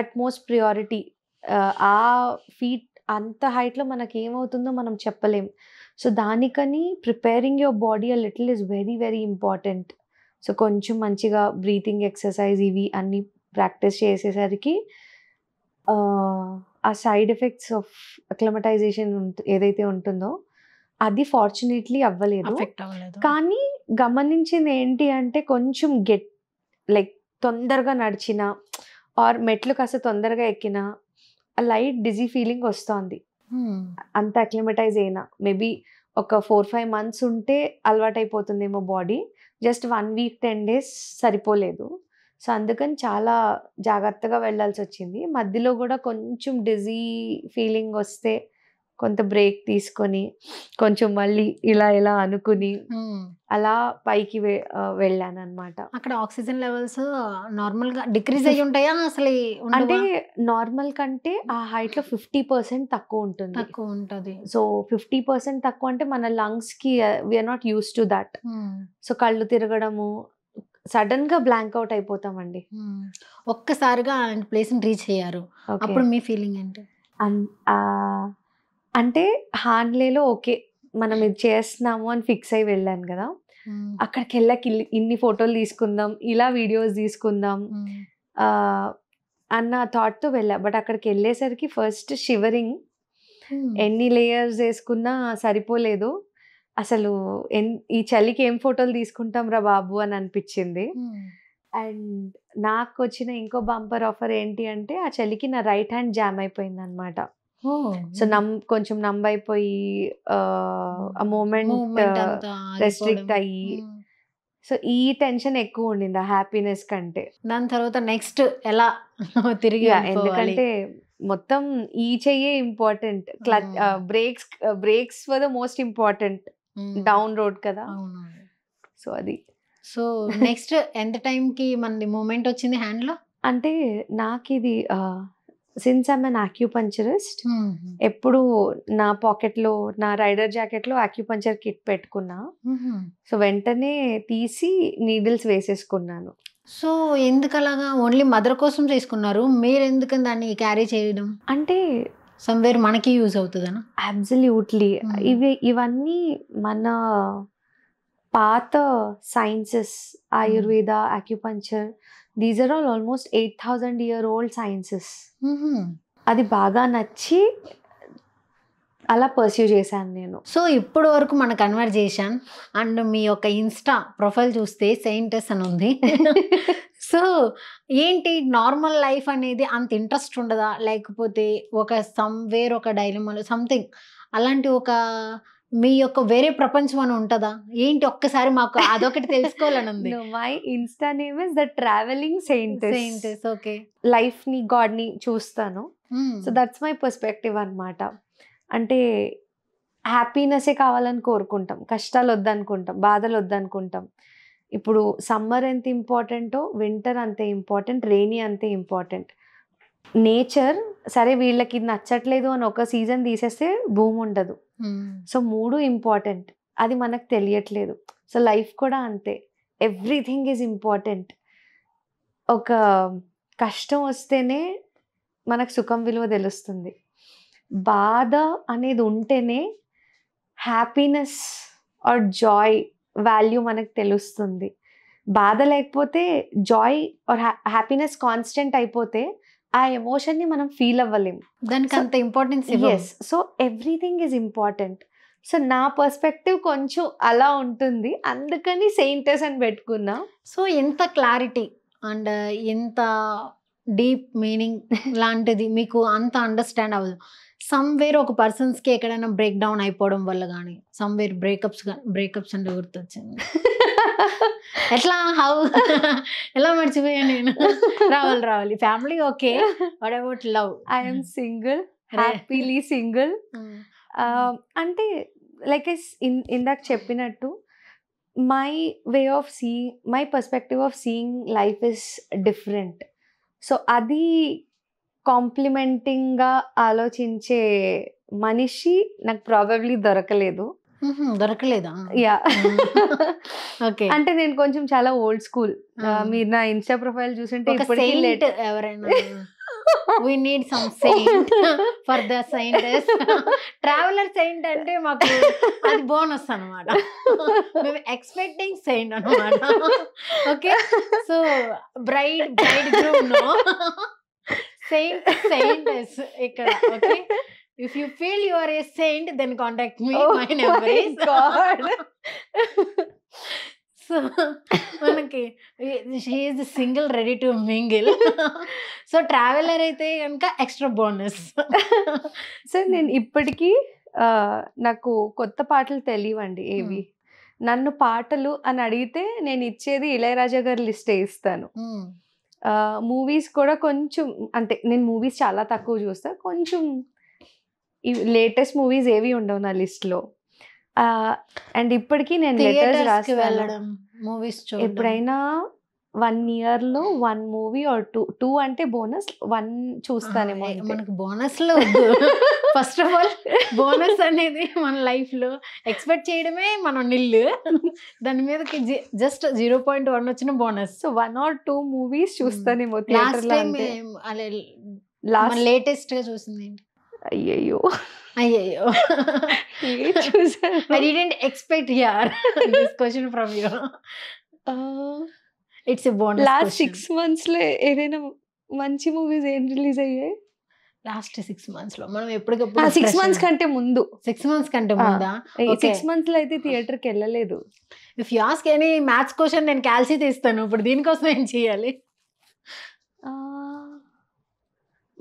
utmost priority. ఆ ఫీట్ అంత హైట్లో మనకి ఏమవుతుందో మనం చెప్పలేం. సో దానికని preparing your body a little is very very important. So కొంచెం మంచిగా బ్రీతింగ్ ఎక్సర్సైజ్ ఇవి అన్నీ ప్రాక్టీస్ చేసేసరికి ఆ సైడ్ ఎఫెక్ట్స్ ఆఫ్ అక్లమటైజేషన్ ఏదైతే ఉంటుందో అది ఫార్చునేట్లీ అవ్వలేదు. కానీ గమనించింది ఏంటి అంటే కొంచెం లైక్ తొందరగా నడిచిన ఆర్ మెట్లు కాస్త తొందరగా ఎక్కిన ఆ లైట్ డిజీ ఫీలింగ్ వస్తుంది. అంత అక్లిమటైజ్ అయినా మేబీ ఒక 4-5 months ఉంటే అలవాటైపోతుందేమో బాడీ. జస్ట్ 1 week 10 days సరిపోలేదు. సో అందుకని చాలా జాగ్రత్తగా వెళ్ళాల్సి వచ్చింది. మధ్యలో కూడా కొంచెం డిజీ ఫీలింగ్ వస్తే కొంత బ్రేక్ తీసుకొని కొంచెం మళ్ళీ ఇలా అనుకుని అలా పైకి వెళ్ళాను అనమాట. అక్కడ ఆక్సిజన్ లెవెల్స్ నార్మల్ గా డిక్రీజ్ అయ్యి ఉంటాయా అసలు? అంటే నార్మల్ కంటే ఆ హైట్ లో 50% తక్కువ ఉంటుంది. సో 50% తక్కువ అంటే మన లంగ్స్ కి we're not used to that. So కళ్ళు తిరగడము, సడన్ గా బ్లాంక్ అవుట్ అయిపోతామండి. ఒక్కసారిగా అలాంటి ప్లేస్ రీచ్ అయ్యారు, అప్పుడు మీ ఫీలింగ్ ఏంటి? అంటే హాన్లేలో ఓకే మనం ఇది చేస్తున్నాము అని ఫిక్స్ అయి వెళ్ళాను కదా. అక్కడికి వెళ్ళాక ఇన్ని ఫోటోలు తీసుకుందాం, ఇలా వీడియోస్ తీసుకుందాం అన్న థాట్తో వెళ్ళా. బట్ అక్కడికి వెళ్ళేసరికి ఫస్ట్ షివరింగ్. ఎన్ని లేయర్స్ వేసుకున్నా సరిపోలేదు. అసలు ఈ చలికి ఏం ఫోటోలు తీసుకుంటాం రా బాబు అని అనిపించింది. అండ్ నాకు వచ్చిన ఇంకో బంపర్ ఆఫర్ ఏంటి అంటే ఆ చలికి నా రైట్ హ్యాండ్ జామ్ అయిపోయింది అనమాట. సో కొంచెం నంబ్ అయిపోయి ఆ మూమెంట్ మూమెంట్ అంతా రెస్ట్రిక్ట్ అయ్యి, సో ఈ టెన్షన్ ఎక్కువ ఉండింది ఆ హ్యాపీనెస్ కంటే. దాని తర్వాత నెక్స్ట్ ఎలా తిరిగి ఎందుకంటే మొత్తం ఈ చెయ్యే important, brakes for the most important down road కదా. సో అది. సో నెక్స్ట్ ఎంత టైంకి మనది మూమెంట్ వచ్చింది హ్యాండ్లో? అంటే నాకు ఇది సిన్స్ ఐమ్ అన్ ఆక్యుపంచరిస్ట్, ఎప్పుడు నా పాకెట్లో నా రైడర్ జాకెట్లో ఆక్యుపంచర్ కిట్ పెట్టుకున్నా. సో వెంటనే తీసి నీడిల్స్ వేసేసుకున్నాను. సో ఎందుకు అలాగా? ఓన్లీ మదర్ కోసం చేసుకున్నారు, మీరు ఎందుకని దాన్ని క్యారీ చేయడం? అంటే సమ్వేర్ మనకి యూజ్ అవుతుందనా? అబ్సల్యూట్లీ. ఇవన్నీ మన పాత sciences, Ayurveda, acupuncture, these are all almost 8,000 year old sciences. అది బాగా నచ్చి అలా పర్స్యూ చేశాను నేను. సో ఇప్పటి వరకు మన కన్వర్జేషన్ అండ్ మీ యొక్క ఇన్స్టా ప్రొఫైల్ చూస్తే సెయింటెస్ అని ఉంది. సో ఏంటి నార్మల్ లైఫ్ అనేది అంత ఇంట్రెస్ట్ ఉండదా, లేకపోతే ఒక సమ్వేర్ ఒక డైలమాలో సంథింగ్ అలాంటి ఒక మీ యొక్క వేరే ప్రపంచం అని ఉంటుందా ఏంటి? ఒక్కసారి మాకు అదొకటి తెలుసుకోవాలని ఉంది. My insta name is the travelling saintess. Okay. Life ని, గాడ్ ని చూస్తాను. సో దట్స్ మై పర్స్పెక్టివ్ అన్నమాట. అంటే హ్యాపీనెస్సే కావాలని కోరుకుంటాం, కష్టాలు వద్దనుకుంటాం, బాధలు వద్దనుకుంటాం. ఇప్పుడు సమ్మర్ ఎంత ఇంపార్టెంటో వింటర్ అంతే ఇంపార్టెంట్, రెయినీ అంతే ఇంపార్టెంట్. నేచర్ సరే వీళ్ళకి ఇది నచ్చట్లేదు అని ఒక సీజన్ తీసేస్తే భూమి ఉండదు. సో 3 ఇంపార్టెంట్, అది మనకు తెలియట్లేదు. సో లైఫ్ కూడా అంతే, ఎవ్రీథింగ్ ఈజ్ ఇంపార్టెంట్. ఒక కష్టం వస్తేనే మనకు సుఖం విలువ తెలుస్తుంది, బాధ అనేది ఉంటేనే హ్యాపీనెస్ ఆర్ జాయ్ వాల్యూ మనకు తెలుస్తుంది. బాధ లేకపోతే జాయ్ ఆర్ హ్యాపీనెస్ కాన్స్టెంట్ అయిపోతే ఆ ఎమోషన్ని మనం ఫీల్ అవ్వలేము, దానికి అంత importance. Yes, so everything is important. So నా పర్స్పెక్టివ్ కొంచెం అలా ఉంటుంది, అందుకని సెయింటెస్ అని పెట్టుకున్నా. సో ఎంత క్లారిటీ అండ్ ఎంత డీప్ మీనింగ్ లాంటిది మీకు అంత అండర్స్టాండ్ అవ్వదు. సమ్వేర్ ఒక పర్సన్స్కి ఎక్కడైనా బ్రేక్ డౌన్ అయిపోవడం వల్ల కానీ, సమ్వేర్ బ్రేకప్స్ అంటే గుర్తొచ్చింది. ఎట్లా ఎలా మర్చిపోయాను నేను? రావాలి family okay, what about love? I'm single, happily single. అంటే లైక్ ఇందాక చెప్పినట్టు my way of seeing, my perspective of seeing life is different. So అది కాంప్లిమెంటింగ్గా ఆలోచించే మనిషి నాకు ప్రాబబ్లీ దొరకలేదా? యా. ఓకే. అంటే నేను కొంచెం చాలా ఓల్డ్ స్కూల్. మీరు నా ఇన్స్టా ప్రొఫైల్ చూసుంటే ఎవరైనా we need some saint for the saintess. Traveler saint అంటే మాకు అది బోనస్ అన్నమాట, మేము ఎక్స్పెక్టింగ్ సెయింట్ అన్నమాట. Okay, so bride groom no saintess ఇక్కడ. Okay, if you feel you are a saint then contact me. My number is God. So మనకి she is single ready to mingle. So traveller అయితే కనుక extra bonus. So నేను ఇప్పటికీ నాకు కొత్త పాటలు తెలియవండి ఏవి. నన్ను పాటలు అని అడిగితే నేను ఇచ్చేది ఇళయరాజా గారి లిస్టే ఇస్తాను. మూవీస్ కూడా కొంచెం, అంటే నేను మూవీస్ చాలా తక్కువ చూస్తా, కొంచెం లేటెస్ట్ మూవీస్ ఏవి ఉండవు నా లిస్ట్లో. అండ్ ఇప్పటికీ నేను లెటర్స్ రాసి వెళ్ళడం, మూవీస్ ఎప్పుడైనా 1 yearలో 1 మూవీ ఆర్ 2 అంటే బోనస్ 1 చూస్తానేమో. మనకు బోనస్లో ఫస్ట్ ఆఫ్ ఆల్ బోనస్ అనేది మన లైఫ్లో ఎక్స్పెక్ట్ చేయడమే మనం నిల్లు, దాని మీదకి జస్ట్ 0.1 వచ్చిన బోనస్. సో 1 or 2 మూవీస్ చూస్తానేమో. లాస్ట్ లేటెస్ట్గా చూసింది ఏంటి? అయ్యయ్యో I didn't expect here this question from you. It's a bonus. Last 6 months లో ఏదైనా మంచి మూవీస్ ఏం రిలీజ్ అయ్యాయి? లాస్ట్ 6 months లో మనం ఎప్పటికప్పుడు 6 months కంటే ముందు. 6 months కంటే ముందా? 6 months లో అయితే థియేటర్కి వెళ్ళలేదు. If you ask any maths question నేను క్యాల్సీ తీస్తాను. ఇప్పుడు దీనికోసం ఏం చేయాలి?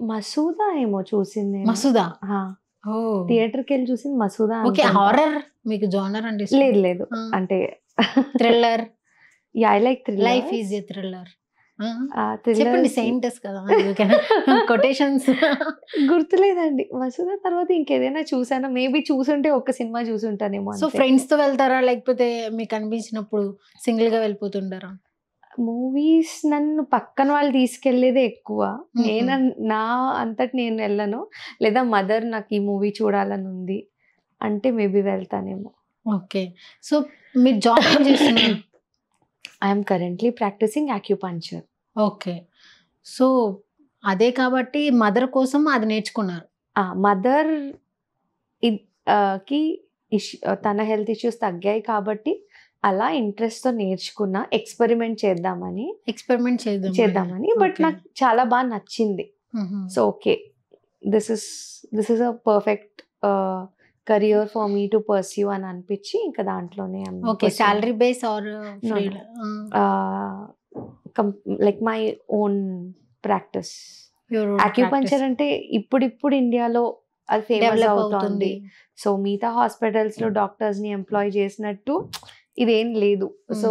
మసూదా ఏమో చూసింది నేను. మసూదా. ఓ థియేటర్కి వెళ్ళి చూసింది మసూదా. ఓకే, హారర్ మీకు జోనర్ అంటే ఇష్టం? లేదు లేదు, అంటే thriller. I like life is a thriller. చెప్పండి, సైంటిస్ట్ కదా, కొటేషన్స్ గుర్తులేదండి. మసూదా తర్వాత ఇంకేదైనా చూసానా, మేబీ చూసుంటే ఒక సినిమా చూసుంటానేమో. సో ఫ్రెండ్స్ తో వెళ్తారా, లేకపోతే మీకు అనిపించినప్పుడు సింగిల్ గా వెళ్ళిపోతుంటారా? మూవీస్ నన్ను పక్కన వాళ్ళు తీసుకెళ్లేదే ఎక్కువ. నేను నా అంతటి నేను వెళ్ళను. లేదా మదర్ నాకు ఈ మూవీ చూడాలని ఉంది అంటే మేబీ వెళ్తానేమో. ఓకే, సో మీరు జాబ్ ఏం చేస్తున్నారు? I'm currently practising acupuncture. Okay, so అదే కాబట్టి మదర్ కోసం అది నేర్చుకున్నారు. మదర్ కి తన హెల్త్ ఇష్యూస్ తగ్గాయి కాబట్టి అలా ఇంట్రెస్ట్ తో నేర్చుకున్నా, ఎక్స్పెరిమెంట్ చేద్దామని. బట్ నాకు చాలా బాగా నచ్చింది. So okay, this is a perfect career for me to pursue అని అనిపించి ఇంకా దాంట్లోనే. Okay, salary base or like my own practice. Acupuncture అంటే ఇప్పుడు ఇండియాలో అది ఫేమస్ అవుతుంది. సో మిగతా హాస్పిటల్స్ లో డాక్టర్స్ ని ఎంప్లాయ్ చేసినట్టు ఇదేం లేదు. సో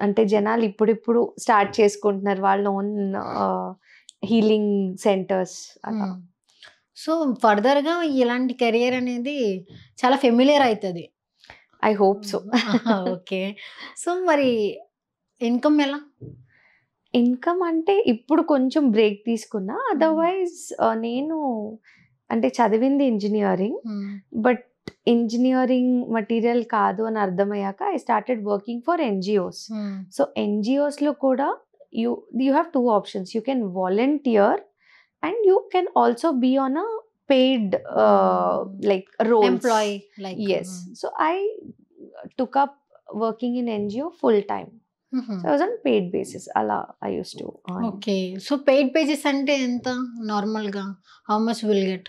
అంటే జనాలు ఇప్పుడిప్పుడు స్టార్ట్ చేసుకుంటున్నారు వాళ్ళ own healing centres. So further గా ఇలాంటి కెరియర్ అనేది చాలా ఫెమిలియర్ అవుతుంది. I hope so. Okay, so మరి ఇన్కమ్ ఎలా? ఇన్కమ్ అంటే ఇప్పుడు కొంచెం బ్రేక్ తీసుకున్నా. అదర్వైజ్ నేను అంటే చదివింది ఇంజనీరింగ్, బట్ ఇంజనీరింగ్ మటీరియల్ కాదు అని అర్థమయ్యాక I started working for NGOs. So ఎన్జిఓస్లో కూడా you have two options. You can volunteer and you can also be on a paid like roles. Employee, like. Yes. So I took up working in NGO full time. So I was on paid basis. Ala I used to earn. Okay. So paid basis ante enta normal ga how much will get?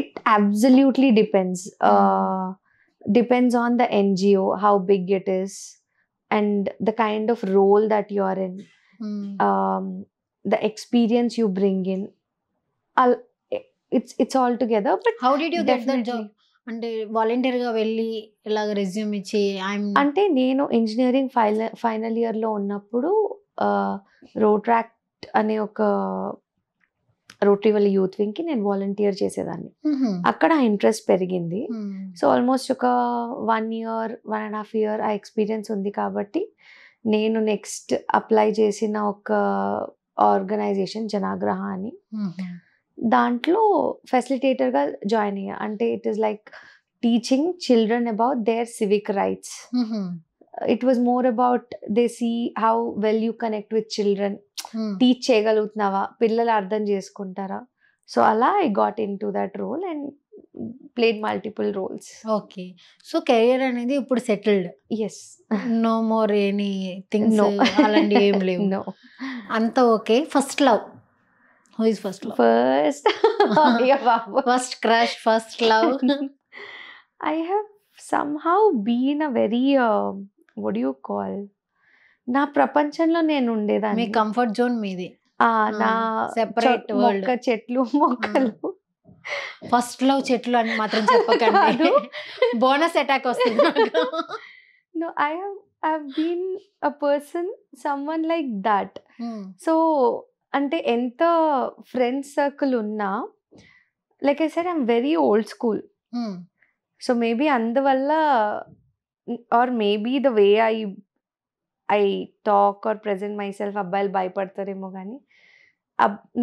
It absolutely depends. Depends on the NGO, how big it is, and the kind of role that you are in. The experience you bring in. It's all together. But how did you get that job? అంటే volunteer గా వెళ్ళి ఇలాగ resume ఇచ్చి అంటే నేను engineering final year లో ఉన్నప్పుడు Rotaract అనే ఒక రోటరీ వాళ్ళ యూత్ వింగ్ కి నేను వాలంటీర్ చేసేదాన్ని. అక్కడ ఇంట్రెస్ట్ పెరిగింది. సో ఆల్మోస్ట్ ఒక 1 year 1.5 year ఆ ఎక్స్పీరియన్స్ ఉంది కాబట్టి నేను నెక్స్ట్ అప్లై చేసిన ఒక ఆర్గనైజేషన్ జనాగ్రహ అని, దాంట్లో ఫెసిలిటేటర్గా జాయిన్ అయ్యా. అంటే it is like teaching children about their civic rights. It was more about they see how well you connect with children. Teach చేయగలుగుతున్నావా, పిల్లలు అర్థం చేసుకుంటారా. సో అలా I got into that role and played multiple roles. Okay, so career అనేది ఇప్పుడు settled. Yes, no more any things అలాంటివి ఏం లేవు, అంతా okay. First love, who is first love? First crush, first love. I have somehow been a very what do you call, నా ప్రపంచంలో నేను ఉండేదాన్ని. మీ కంఫర్ట్ జోన్ మీది. నా సెపరేట్ వరల్డ్. చెట్లు మొక్కలు. ఫస్ట్ లవ్ చెట్లు అని మాత్రం చెప్పకండి, బోనస్ అటాక్ వస్తుంది. No, I have been a person, someone like that. So అంటే ఎంత ఫ్రెండ్స్ సర్కిల్ ఉన్నా, like I said I'm very old school. So maybe అందువల్ల, or maybe the way I talk or present myself, అబ్బాయిలు భయపడతారేమో కానీ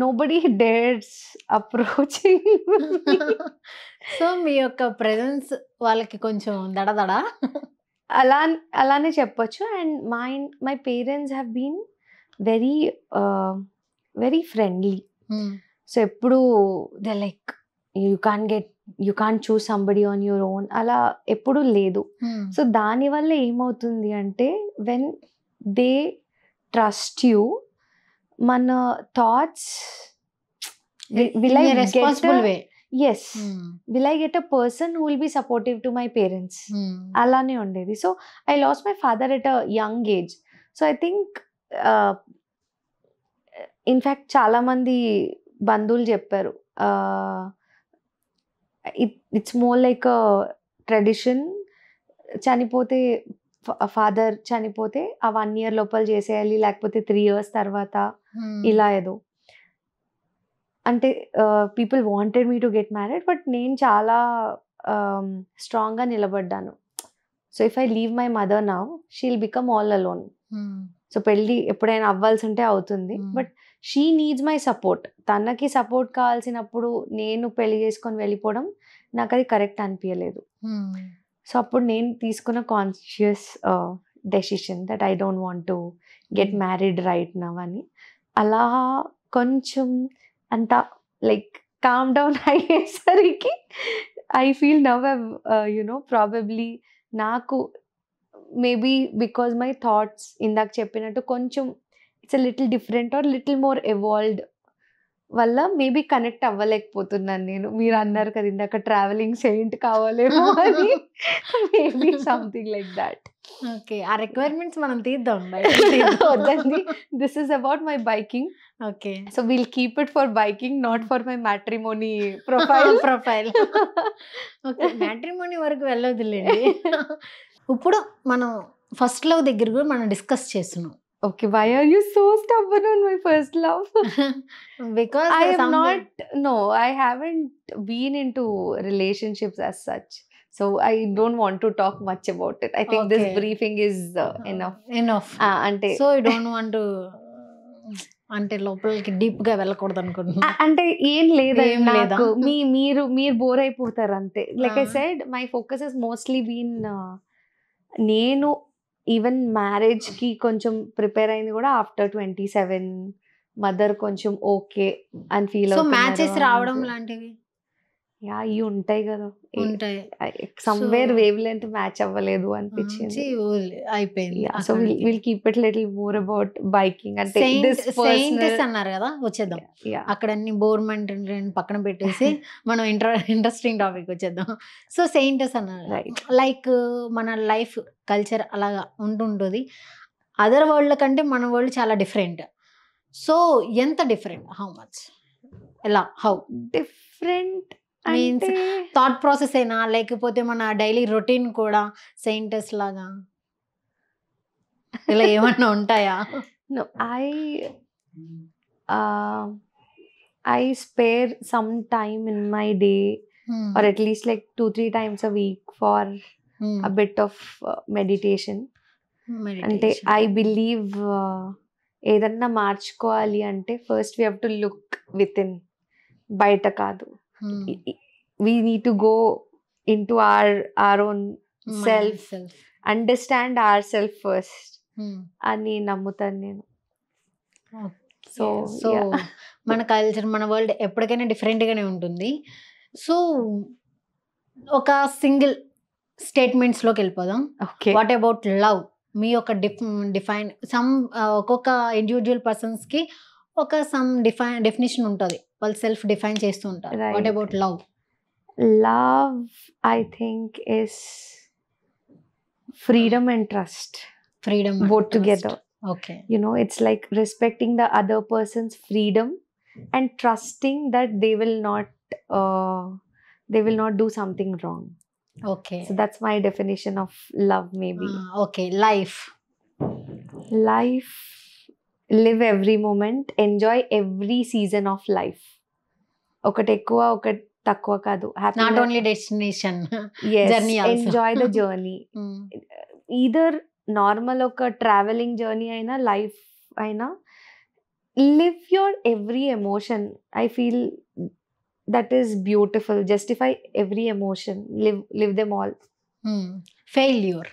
nobody dares approaching. So మీ యొక్క presence వాళ్ళకి కొంచెం దడదడ అలానే చెప్పొచ్చు. And my parents have been very friendly. So ఎప్పుడు they like you can't choose somebody on your own, అలా ఎప్పుడు లేదు. సో దానివల్ల ఏమవుతుంది అంటే, వెన్ దే ట్రస్ట్ యూ, మన thoughts will I get a person who will be supportive to my parents. అలానే ఉండేది. So I lost my father at a young age. So I think in fact చాలా మంది బంధువులు చెప్పారు. It's more like tradition. చనిపోతే father చనిపోతే ఆ 1 year లోపల చేసేయాలి, లేకపోతే 3 years తర్వాత ఇలా ఏదో. అంటే people wanted me to get married, but నేను చాలా స్ట్రాంగ్గా నిలబడ్డాను. So if I leave my mother now, she will become all alone. So పెళ్ళి ఎప్పుడైనా అవ్వాల్సి ఉంటే అవుతుంది, but she needs my support. తనకి సపోర్ట్ కావాల్సినప్పుడు నేను పెళ్లి చేసుకొని వెళ్ళిపోవడం నాకు అది కరెక్ట్ అనిపించలేదు. సో అప్పుడు నేను తీసుకున్న conscious decision that I don't want to get married right now అని. అలా కొంచెం అంతా లైక్ కామ్ డౌన్ అయ్యేసరికి ఐ ఫీల్ నవ్ ప్రాబబ్లీ నాకు మేబీ బికాజ్ మై థాట్స్ ఇందాక చెప్పినట్టు కొంచెం it's little different or little more evolved వల్ల మేబీ కనెక్ట్ అవ్వలేకపోతున్నాను నేను. మీరు అన్నారు కదా ఇందాక ట్రావెలింగ్ సెయింట్ కావాలేమో అని, maybe something like that. Okay, ఆ రిక్వైర్మెంట్స్ మనం తీద్దాం. వద్దండి, this is about my biking. Okay, so will keep it for biking, not for my matrimony profile. Okay, matrimony వరకు వెళ్ళొద్దులేండి. ఇప్పుడు మనం ఫస్ట్ లవ్ దగ్గర కూడా మనం డిస్కస్ చేస్తున్నాం. Okay, why are you so stubborn on my first love? Because I am not, no, I haven't been into relationships as such. So I don't want to talk much about it. I think this Okay. briefing is enough. అంటే so I don't want to, అంటే లోపలికి deep గా వెళ్ళకూడదు అనుకుంటున్నా. అంటే ఏం లేదా ఏం లేదా? నాకు మీరు బోర్ అయిపోతారు అంతే. Like I said, my focus is mostly been, నేను ఈవెన్ మ్యారేజ్ కి కొంచెం ప్రిపేర్ అయింది కూడా ఆఫ్టర్ 27. మదర్ కొంచెం ఓకే అని ఫీల్ సో అవుతున్నారు. మ్యాచెస్ రావడం లాంటివి యా ఇవి ఉంటాయి కదా, ఉంటాయి. సమ్వేర్ వేవ్ లెంత్ మ్యాచ్ అవ్వలేదు అనిపించింది. అయిపోయింది. So will keep it little more about biking. అంటే సెయింటెస్ అన్నారు కదా, వచ్చేద్దాం. అక్కడ అన్ని బోర్మెంట్ పక్కన పెట్టేసి మనం ఇంట్రెస్టింగ్ టాపిక్ వచ్చేద్దాం. సో సెయింటెస్ అన్నారు, లైక్ మన లైఫ్ కల్చర్ అలాగా ఉంటుంటుంది. అదర్ వరల్డ్ కంటే మన వరల్డ్ చాలా డిఫరెంట్. సో ఎంత డిఫరెంట్, హౌ మచ్, ఎలా, how different means thought process అయినా లేకపోతే మన డైలీ రొటీన్ కూడా సెయింటెస్ లాగా ఇలా ఏమన్నా ఉంటాయా? No, I spare some time in my day, or at least like 2-3 times a week for a bit of meditation. అంటే I believe ఏదన్నా మార్చుకోవాలి అంటే first we have to look within, బయట కాదు. We need to go into our own self, understand ourselves first అని నమ్ముతాను నేను. So మన కల్చర్, మన వరల్డ్ ఎప్పటికైనా డిఫరెంట్గానే ఉంటుంది. సో ఒక సింగిల్ స్టేట్మెంట్స్లోకి వెళ్ళిపోదాం. What about love? మీ యొక్క డిఫైన్ సమ్, ఒక్కొక్క ఇండివిజువల్ పర్సన్స్కి ఒక సమ్ డెఫినేషన్ ఉంటుంది, వాళ్ళు సెల్ఫ్ డిఫైన్ చేస్తూ ఉంటారు. What about love? Love, I think, is freedom and trust. Freedom both together. Okay. It's like respecting the other person's freedom and trusting that they will not do something wrong. Okay. So that's my definition of love, maybe. Okay. Life, live every moment, enjoy every season of life. ఒకటి ఎక్కువ ఒకటి తక్కువ కాదు. Not only destination, journey also. Enjoy the journey. Either normal ఒక travelling journey అయినా, life అయినా, live your every emotion. I feel that is beautiful. Justify every emotion, live them all. Failure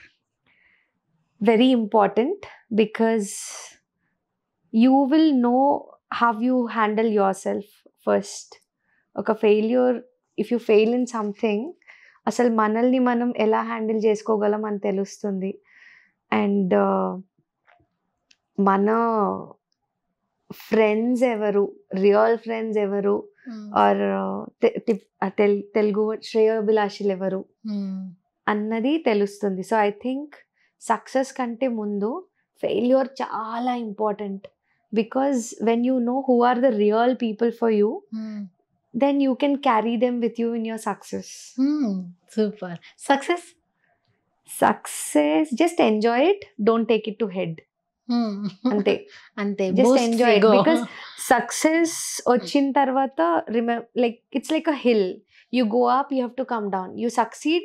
very important, because you will know how you handle yourself first. ఒక failure, if you fail in something, అసలు మనల్ని మనం ఎలా handle చేసుకోగలం అని తెలుస్తుంది. And మన friends ఎవరు, రియల్ ఫ్రెండ్స్ ఎవరు, ఆర్ తెలుగు శ్రేయోభిలాషులు ఎవరు అన్నది తెలుస్తుంది. సో ఐ థింక్ సక్సెస్ కంటే ముందు ఫెయిల్యూర్ చాలా important. because when you know who are the real people for you, then you can carry them with you in your success. Super. Success, just enjoy it, don't take it to head. అంతే. అంతే, Just enjoy it, because success వచ్చిన తర్వాత like it's like a hill. You go up, you have to come down. You succeed,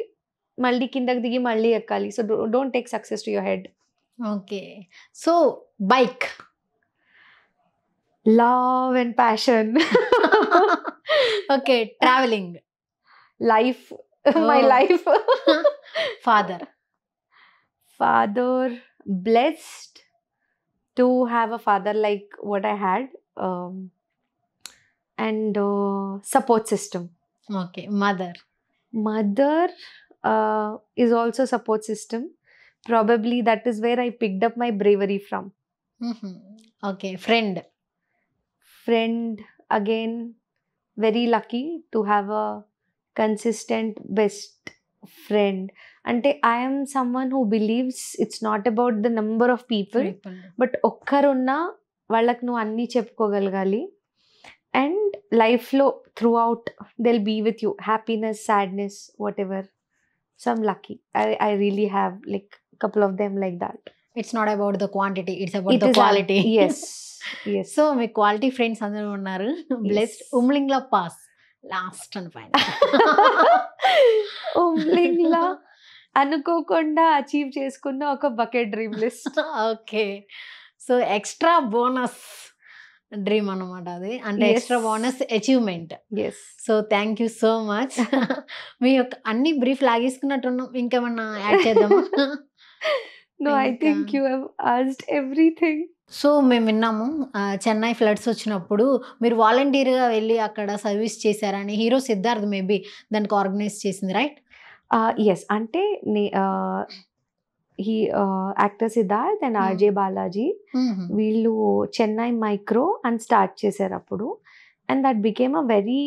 మళ్ళీ కిందకి దిగి మళ్ళీ ఎక్కాలి. So don't take success to your head. Okay. So bike. Love and passion. Okay. Travelling. Life. My life. Father. Father, blessed to have a father like what I had, and support system. Okay. Mother. Mother is also support system. Probably that is where I picked up my bravery from. Okay. Friend. Friend, again, very lucky to have a consistent best friend. Ante I am someone who believes it's not about the number of people, but ఒక్కరున్నా వాళ్ళకి నువ్వు అన్నీ చెప్పుకోగలగాలి. And లైఫ్లో through out they'll be with you, happiness, sadness, whatever. So I'm lucky. I really have like a couple of them like that. It's not about the quantity, it's about It the is quality. yes. Yes. So మీ quality friends అందరూ ఉన్నారు. Blessed. Umlingla pass last and final. Umlingla అనుకోకుండా achieve చేసుకున్న ఒక bucket dream list. Okay. So extra bonus dream అనమాట అది, అంటే Yes. Extra bonus achievement. Yes. So thank you so much. మీ యొక్క అన్ని బ్రీఫ్ లాగేసుకున్నట్టున్నాం, ఇంకేమన్నా యాడ్ చేద్దామా? No, I think you have asked everything. So మేము విన్నాము చెన్నై ఫ్లడ్స్ వచ్చినప్పుడు మీరు వాలంటీర్గా వెళ్ళి అక్కడ సర్వీస్ చేశారని. హీరో సిద్ధార్థ్ మేబీ దానికి ఆర్గనైజ్ చేసింది, రైట్? Yes, అంటే actor Siddharth and RJ Balaji వీళ్ళు చెన్నై మైక్రో అని స్టార్ట్ చేశారు అప్పుడు. And that became a very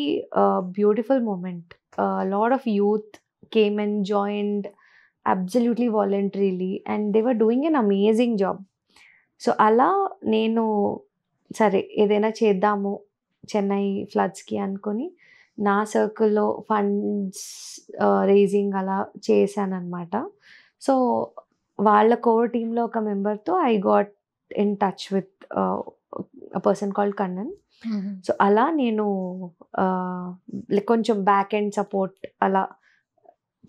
beautiful moment. Lot of youth came and joined absolutely voluntarily, and they were doing an amazing job. So అలా నేను సరే ఏదైనా చేద్దాము చెన్నై ఫ్లడ్స్కి అనుకొని నా సర్కిల్లో ఫండ్స్ రేజింగ్ అలా చేశాను అనమాట. సో వాళ్ళ కోర్ టీంలో ఒక మెంబర్తో I got in touch with a person called Kannan. So అలా నేను కొంచెం బ్యాక్ ఎండ్ సపోర్ట్ అలా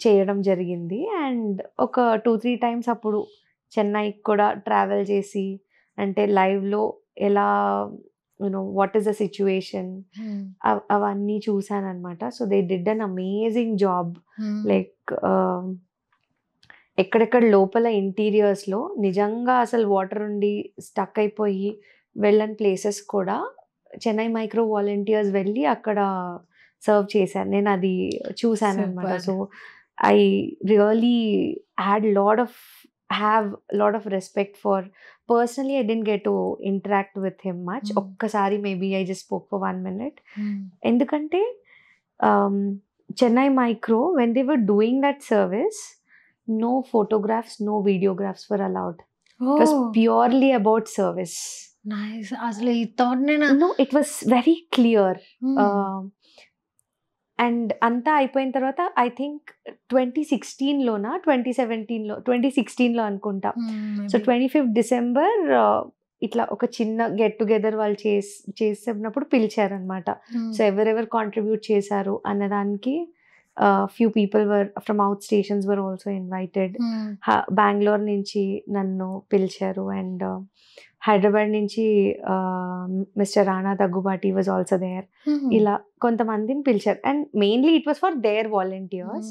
చేయడం జరిగింది. అండ్ ఒక 2-3 times అప్పుడు చెన్నైకి కూడా ట్రావెల్ చేసి, అంటే లైవ్లో ఎలా వాట్ ఈస్ ద సిచ్యువేషన్ అవన్నీ చూసాను అనమాట. So they did an amazing job. Like ఎక్కడెక్కడ లోపల ఇంటీరియర్స్లో నిజంగా అసలు వాటర్ ఉండి స్టక్ అయిపోయి వెళ్ళని ప్లేసెస్ కూడా చెన్నై మైక్రో వాలంటీర్స్ వెళ్ళి అక్కడ సర్వ్ చేశాను. నేను అది చూసాను అనమాట. So I really had have a lot of respect for. Personally, I didn't get to interact with him much. Okkasari maybe I just spoke for 1 minute. Endukante Chennai Micro, when they were doing that service, no photographs, no videographs were allowed. It was purely about service. Nice. Asli ee thought nena. No, it was very clear. And అంతా అయిపోయిన తర్వాత I think 2016లోనా 2016లో అనుకుంటా. So 25th December ఇట్లా ఒక చిన్న get together వాళ్ళు చేసినప్పుడు పిలిచారనమాట. So ఎవరెవరు కాంట్రిబ్యూట్ చేశారు అన్నదానికి few people were from out stations were also invited. Bengaluru నుంచి నన్ను పిలిచారు, అండ్ హైదరాబాద్ నుంచి mister Rana Daggubati was also there. ఇలా కొంతమందిని పిలిచారు, and mainly it was for their volunteers.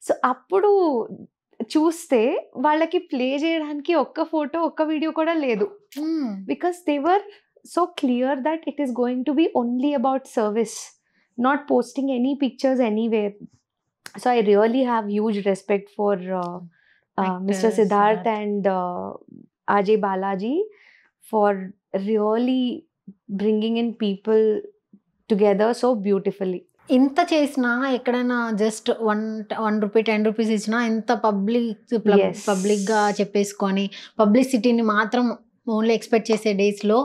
So అప్పుడు చూస్తే వాళ్ళకి ప్లే చేయడానికి ఒక్క ఫోటో ఒక్క వీడియో కూడా లేదు, because they were so clear that it is going to be only about service, not posting any pictures anywhere. So I really have huge respect for mister Siddharth and Ajay Balaji for really bringing in people together so beautifully. ఇంత చేసినా ఎక్కడైనా just 1 rupee 10 rupees ఇచ్చినా ఇంత పబ్లిక్గా చెప్పేసుకొని పబ్లిసిటీని మాత్రం only expect చేసే డేస్లో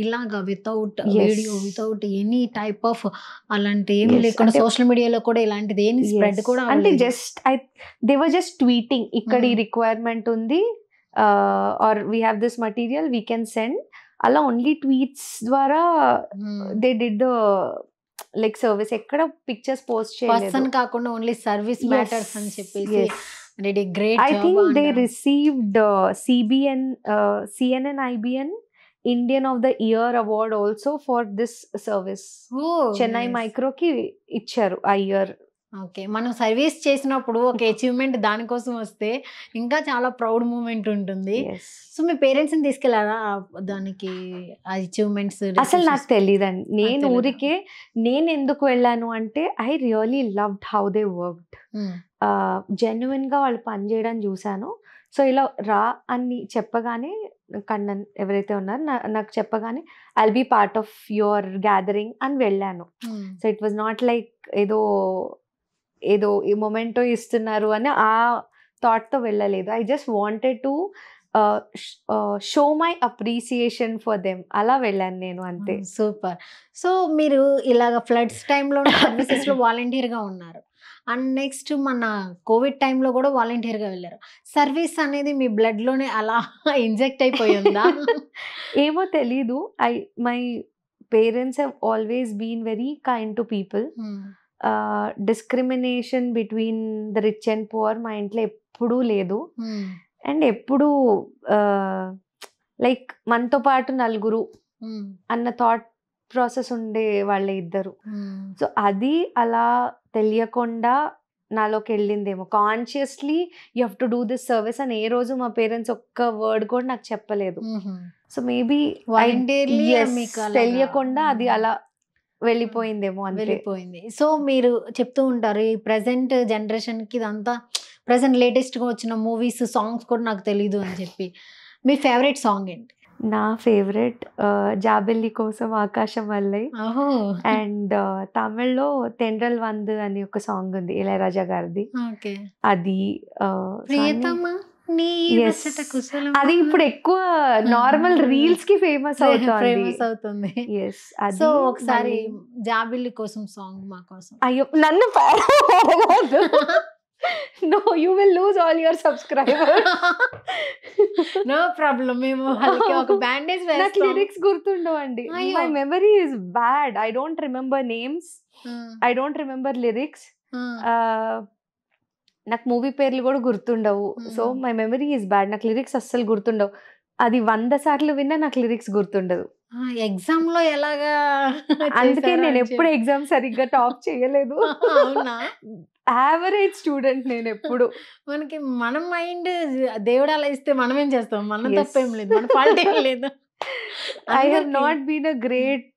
ఇలాగా without video, without any type of అలాంటి ఏమి లేకుండా సోషల్ మీడియాలో కూడా ఇలాంటిది ఏమి స్ప్రెడ్ కూడా అంటే just they were just tweeting, ఇక్కడ ఈ రిక్వైర్మెంట్ ఉంది or we have this material we can send, అలా ఓన్లీ ట్వీట్స్ ద్వారా they did the like service. ఎక్కడ పిక్చర్స్ పోస్ట్ చేయలేదు కాకుండా ఓన్లీ సర్వీస్ మ్యాటర్స్ అని చెప్పేసి. I think they received CNN IBN Indian of the Year award also for this service. Chennai Micro కి ఇచ్చారు ఆ ఇయర్. ఓకే, మనం సర్వీస్ చేసినప్పుడు ఒక అచీవ్మెంట్ దానికోసం వస్తే ఇంకా చాలా ప్రౌడ్ మూమెంట్ ఉంటుంది. సో మీ పేరెంట్స్ ని తీసుకెళ్లారా దానికి అచీవ్మెంట్స్? అసలు నాకు తెలియదండి. నేను ఊరికే నేను ఎందుకు వెళ్ళాను అంటే I really loved how they worked. Genuine గా వాళ్ళు పని చేయడం చూశాను. సో ఇలా రా అని చెప్పగానే కన్నన్ ఎవరైతే ఉన్నారో నాకు చెప్పగానే I will be part of your gathering అని వెళ్ళాను. So it was not like ఏదో ఈ మొమెంటో ఇస్తున్నారు అని ఆ థాట్తో వెళ్ళలేదు. I just wanted to show my appreciation for them, అలా వెళ్ళాను నేను అంతే. సూపర్. సో మీరు ఇలాగ ఫ్లడ్స్ టైంలో సర్వీసెస్లో వాలంటీర్గా ఉన్నారు, అండ్ నెక్స్ట్ మన కోవిడ్ టైంలో కూడా వాలంటీర్గా వెళ్ళారు. సర్వీస్ అనేది మీ బ్లడ్లోనే అలా ఇంజెక్ట్ అయిపోయిందా? ఏమో తెలీదు. My parents have always been very kind to people. Discrimination between the rich and poor మా ఇంట్లో ఎప్పుడూ లేదు. అండ్ ఎప్పుడు లైక్ మనతో పాటు నలుగురు అన్న థాట్ ప్రాసెస్ ఉండే వాళ్ళే ఇద్దరు. సో అది అలా తెలియకుండా నాలోకి వెళ్ళిందేమో. Consciously you have to do this service అని ఏ రోజు మా పేరెంట్స్ ఒక్క వర్డ్ కూడా నాకు చెప్పలేదు. సో మేబీ తెలియకుండా అది అలా వెళ్ళిపోయిందేమో, వెళ్ళిపోయింది. సో మీరు చెప్తూ ఉంటారు ఈ ప్రజెంట్ జనరేషన్కి ఇదంతా ప్రజెంట్ లేటెస్ట్గా వచ్చిన మూవీస్ సాంగ్స్ కూడా నాకు తెలీదు అని చెప్పి. మీ ఫేవరెట్ సాంగ్ ఏంటి? నా ఫేవరెట్ జాబెల్లి కోసం ఆకాశం వల్లై, అండ్ తమిళ్లో తెండ్రల్ వంద్ అని ఒక సాంగ్ ఉంది ఇళయరాజా గారిది. అది అది ఇప్పుడు ఎక్కువ నార్మల్ రీల్స్ కి ఫేమస్ అవుతుంది. సో ఒకసారి జాబిల్లి కోసం సాంగ్ మా కోసం. అయ్యో నన్ను No, you will lose all your subscribers. No problem. మేము వాళ్ళకి ఒక బ్యాండేజ్ వేస్తాం. నాకు lyrics గుర్తుండవండి. My memory is bad. I don't remember names. I don't remember lyrics. నాకు మూవీ పేర్లు కూడా గుర్తుండవు. So my memory is bad. నాకు లిరిక్స్ అస్సలు గుర్తుండవు. అది 100 సార్లు విన్నా నాకు లిరిక్స్ గుర్తుండదు. ఎగ్జామ్ లో ఎలాగా? అందుకే నేను ఎప్పుడు ఎగ్జామ్ సరిగ్గా టాప్ చేయలేదు. యావరేజ్ స్టూడెంట్ నేను ఎప్పుడు. మనకి మన మైండ్ దేవుడు అలా ఇస్తే మనం ఏం చేస్తాం? మన తప్పేం లేదు, మన ఫాల్ట్ ఏం లేదు. I have not been a great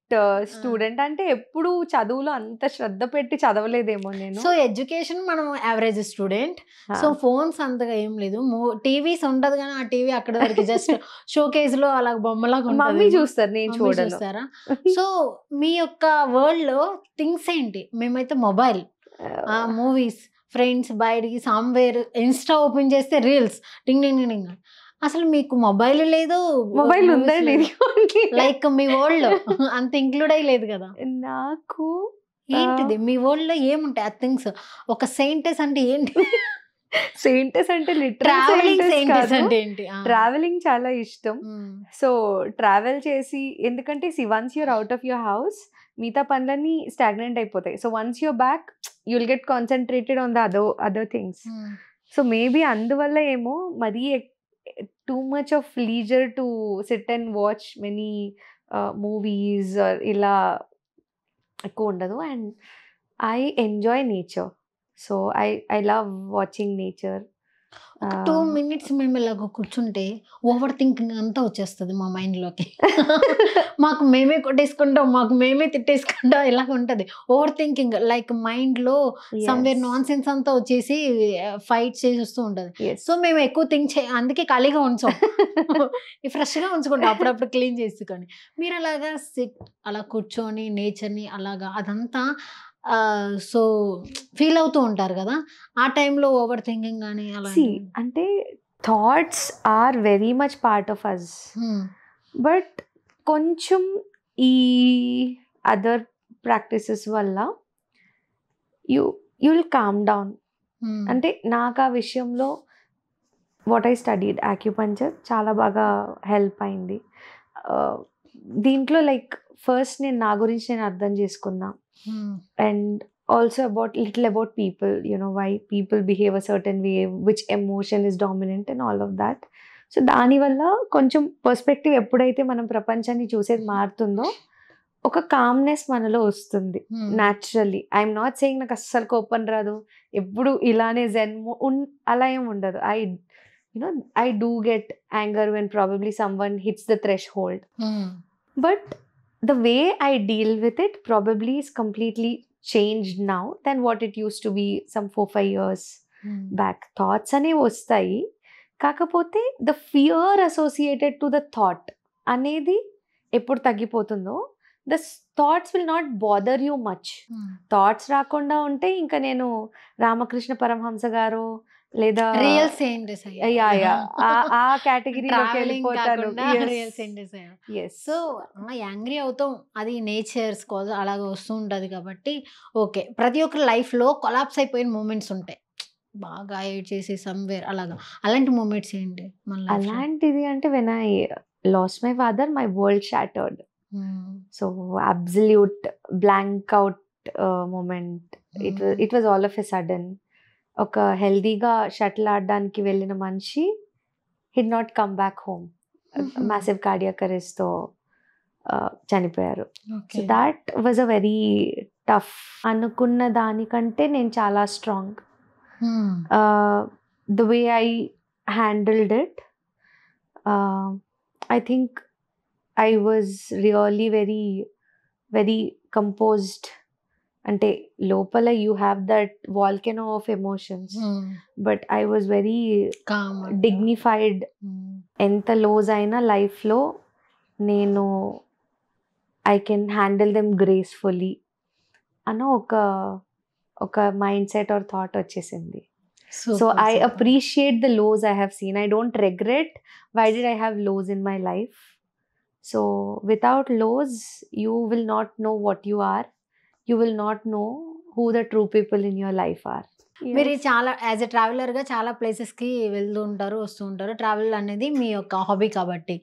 student. అంటే ఎప్పుడు చదువులో అంత శ్రద్ధ పెట్టి చదవలేదేమో నేను. సో ఎడ్యుకేషన్ మనం యావరేజ్ స్టూడెంట్. సో ఫోన్స్ అంతగా ఏం లేదు, టీవీస్ ఉండదు కానీ ఆ టీవీ అక్కడ వరకు జస్ట్ షోకేస్ లో అలా బొమ్మలాగా మమ్మీ చూస్తారు, నేను చూస్తారా? సో మీ యొక్క వరల్డ్ లో థింగ్స్ ఏంటి? మేమైతే మొబైల్, మూవీస్, ఫ్రెండ్స్, బయటికి సామ్వేర్, ఇన్స్టా ఓపెన్ చేస్తే రీల్స్ టింగ్ టింగ్ టింగ్. అసలు మీకు మొబైల్ లేదు? మొబైల్ ఉందండి, లైక్ మీ వరల్డ్ లో అంత ఇంక్లూడ్ అయ్యలేదు కదా. నాకు ఏంటిది మీ వరల్డ్ లో ఏముంటాయి ఆ థింగ్స్? ఒక సెయింటెస్ అంటే ఏంటి? సెయింటెస్ అంటే ట్రావెలింగ్ చాలా ఇష్టం. సో ట్రావెల్ చేసి, ఎందుకంటే once you're out of your house మిగతా పనులన్నీ స్టాగ్నెంట్ అయిపోతాయి. So once you're back you will get concentrated on the other things. So maybe అందువల్ల ఏమో మరీ too much of leisure to sit and watch many movies or ila ekku undadu. And I enjoy nature, so I love watching nature. 2 minutes మేము ఇలాగ కూర్చుంటే over thinking అంతా వచ్చేస్తుంది మా మైండ్లోకి. మాకు మేమే కొట్టేసుకుంటాం, మాకు మేమే తిట్టేసుకుంటాం, ఇలాగ ఉంటుంది ఓవర్ థింకింగ్. లైక్ మైండ్లో సమ్వేర్ నాన్ సెన్స్ అంతా వచ్చేసి ఫైట్ చేస్తూ ఉంటుంది. సో మేము ఎక్కువ థింక్ అందుకే ఖాళీగా ఉంచాం, ఫ్రెష్గా ఉంచుకుంటాం అప్పుడప్పుడు క్లీన్ చేసుకొని. మీరు అలాగా అలా కూర్చొని నేచర్ని అలాగా అదంతా సో ఫీల్ అవుతూ ఉంటారు కదా, ఆ టైంలో ఓవర్ థింకింగ్ కానీ అలా? అంటే thoughts are very much part of us. But కొంచెం ఈ అదర్ ప్రాక్టీసెస్ వల్ల యూ విల్ కామ్ డౌన్. అంటే నాకు ఆ విషయంలో వాట్ ఐ స్టడీడ్ యాక్యుపంచర్ చాలా బాగా హెల్ప్ అయింది. దీంట్లో లైక్ ఫస్ట్ నేను నా గురించి నేను అర్థం చేసుకున్నా, and also little about people, why people behave a certain way, which emotion is dominant and all of that. So దానివల్ల కొంచెం పర్స్పెక్టివ్ ఎప్పుడైతే మనం ప్రపంచాన్ని చూసేది మారుతుందో ఒక కామ్నెస్ మనలో వస్తుంది న్యాచురల్లీ. ఐఎమ్ నాట్ సేయింగ్ నాకు అస్సలు కోపం రాదు, ఎప్పుడు ఇలానే అలా ఏం ఉండదు. I do get anger when probably someone hits the threshold. But the way I deal with it probably is completely changed now than what it used to be some 4-5 years back. Thoughts అనేవి వస్తాయి, కాకపోతే the fear associated to the thought అనేది ఎప్పుడు తగ్గిపోతుందో the thoughts will not bother you much. Thoughts రాకుండా ఉంటే ఇంకా నేను రామకృష్ణ పరమహంస గారు లేదా రియల్ సెయింట్స్ ఆ కేటగిరీలోకి వెళ్ళిపోతాను. సో యాంగ్రీ అవుతాం, అది నేచర్స్ అలాగ వస్తూ ఉంటుంది కాబట్టి ఓకే. ప్రతి ఒక్కరి లైఫ్లో కొలాప్స్ అయిపోయిన మూమెంట్స్ ఉంటాయి, బాగా ఎయిడ్ చేసి సమ్వేర్ అలాగా. అలాంటి మూమెంట్స్ ఏంటి? అలాంటిది అంటే when I lost my father, my world shattered. So absolute blank out moment. It was all of a sudden. ఒక హెల్దీగా షటిల్ ఆడడానికి వెళ్ళిన మనిషి did not come back home, massive cardiac అరెస్ట్తో చనిపోయారు. So that was a very tough. అనుకున్న దానికంటే నేను చాలా strong. The way I handled it, I think I was really very very composed. అంటే లోపల you have that volcano of emotions, but I was very dignified. ఎంత loss అయినా లైఫ్లో నేను I can handle them gracefully అన్న ఒక mindset or thought వచ్చేసింది. So I appreciate the loss I have seen. I don't regret why did I have loss in my life. So without loss you will not know what you are. You will not know who the true people in your life are. మీరు చాలా as a ట్రావెలర్గా చాలా ప్లేసెస్కి వెళ్తూ ఉంటారు, వస్తూ ఉంటారు. Travel అనేది మీ యొక్క హాబీ కాబట్టి.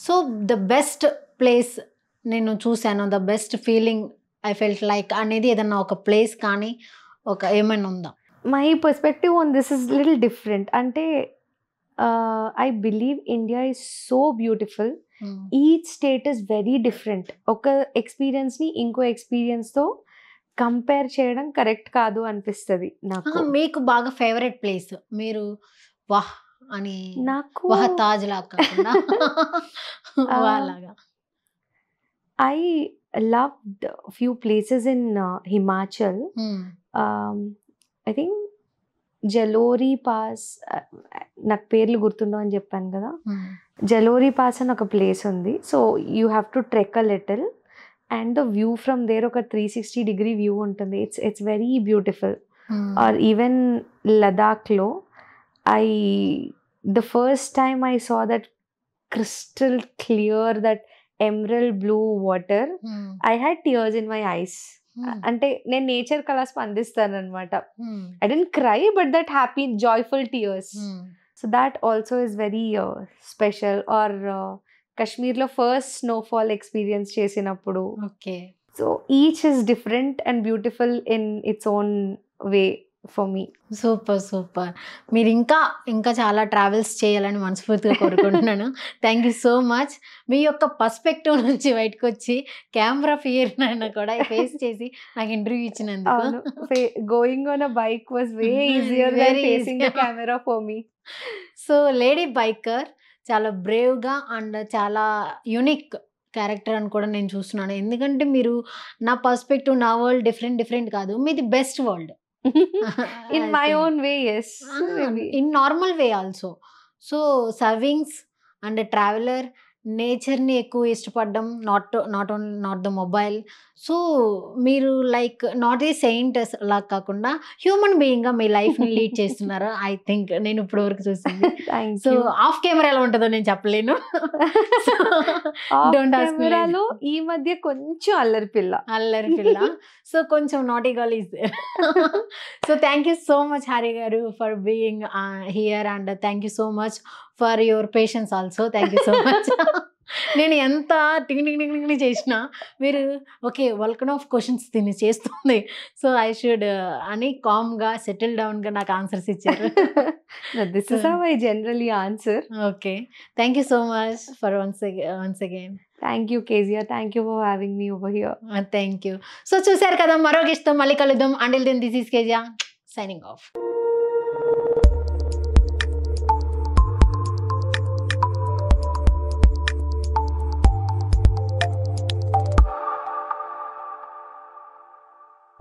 సో ద బెస్ట్ ప్లేస్ నేను చూశాను, the best feeling I felt like అనేది ఏదన్నా ఒక ప్లేస్ కానీ ఒక ఏమైనా ఉందా? My perspective on this is little different. అంటే I believe India is so beautiful. Each state is very different. ఒక ఎక్స్పీరియన్స్ని ఇంకో ఎక్స్పీరియన్స్తో కంపేర్ చేయడం కరెక్ట్ కాదు అనిపిస్తుంది నాకు. మీకు బాగా ఫేవరెట్ ప్లేస్ మీరు వాహ్ అని? నాకు వాహ్ తాజ్ లాగా I loved few places in Himachal. I think Jalori pass, నాకు పేర్లు గుర్తుండవు అని చెప్పాను కదా. జలోరీ పాస్ అని ఒక ప్లేస్ ఉంది. So you have to trek a little and the view from there ఒక 360-degree వ్యూ ఉంటుంది. It's very beautiful. Or even లదాఖ్లో the first time I saw that crystal clear, that emerald blue water, I had tears in my eyes. అంటే నేను nature కలా స్పందిస్తాను అనమాట. I don't cry but that happy joyful tears. So that also is very special. Or కశ్మీర్లో first snowfall experience చేసినప్పుడు. Okay. So each is different and beautiful in its own way for me. Super super. మీరు ఇంకా ఇంకా చాలా travels చేయాలని మనస్ఫూర్తిగా కోరుకుంటున్నాను. Thank you so much. మీ యొక్క పర్స్పెక్టివ్ నుంచి బయటకు వచ్చి కెమెరా ఫియర్ నన్ను కూడా ఫేస్ చేసి నాకు ఇంటర్వ్యూ ఇచ్చినందుకు. Going on a bike was way easier then facing the camera for me. So lady biker చాలా బ్రేవ్గా అండ్ చాలా యూనిక్ క్యారెక్టర్ అని కూడా నేను చూస్తున్నాను. ఎందుకంటే మీరు నా పర్స్పెక్టివ్, నా వరల్డ్ డిఫరెంట్ కాదు, మీది best world. In my own way, yes. In normal way also. So savings and a traveler నేచర్‌ని ఎక్కువ ఇష్టపడడం, నాట్ ద మొబైల్. సో, మీరు లైక్ నాట్ ఏ సెయింట్ అలా కాకుండా హ్యూమన్ బీయింగ్‌గా మీ లైఫ్‌ని లీడ్ చేస్తున్నారు. ఐ థింక్ నేను ఇప్పటి వరకు చూసింది. Thank so, you. Of camera ఎలా ఉంటదో నేను చెప్పలేను. So, off don't ask me like కెమెరాలో ఈ మధ్య కొంచెం అల్లరి పిల్ల. అల్లరి పిల్ల. సో, కొంచెం naughty girl is there. So, thank you so much Hari garu for being here and thank you so much for your patience also. Thank you so much. నేను ఎంత టింగ్ టింగ్ టింగ్ టింగ్ చేసినా మీరు ఓకే వల్కన్ ఆఫ్ క్వశ్చన్స్ దీన్ని చేస్తుంది. సో, ఐ షుడ్ అని కామ్‌గా సెటిల్ డౌన్‌గా నాకు ఆన్సర్స్ ఇచ్చారు. This is so, how I generally answer. Okay. Thank you so much for once again. Thank you Kezia. Thank you for having me over here. Thank you. So, చూసారు కదా మరో గెస్ట్‌తో మళ్ళీ కలుద్దాం. Until then this is Kezia signing of.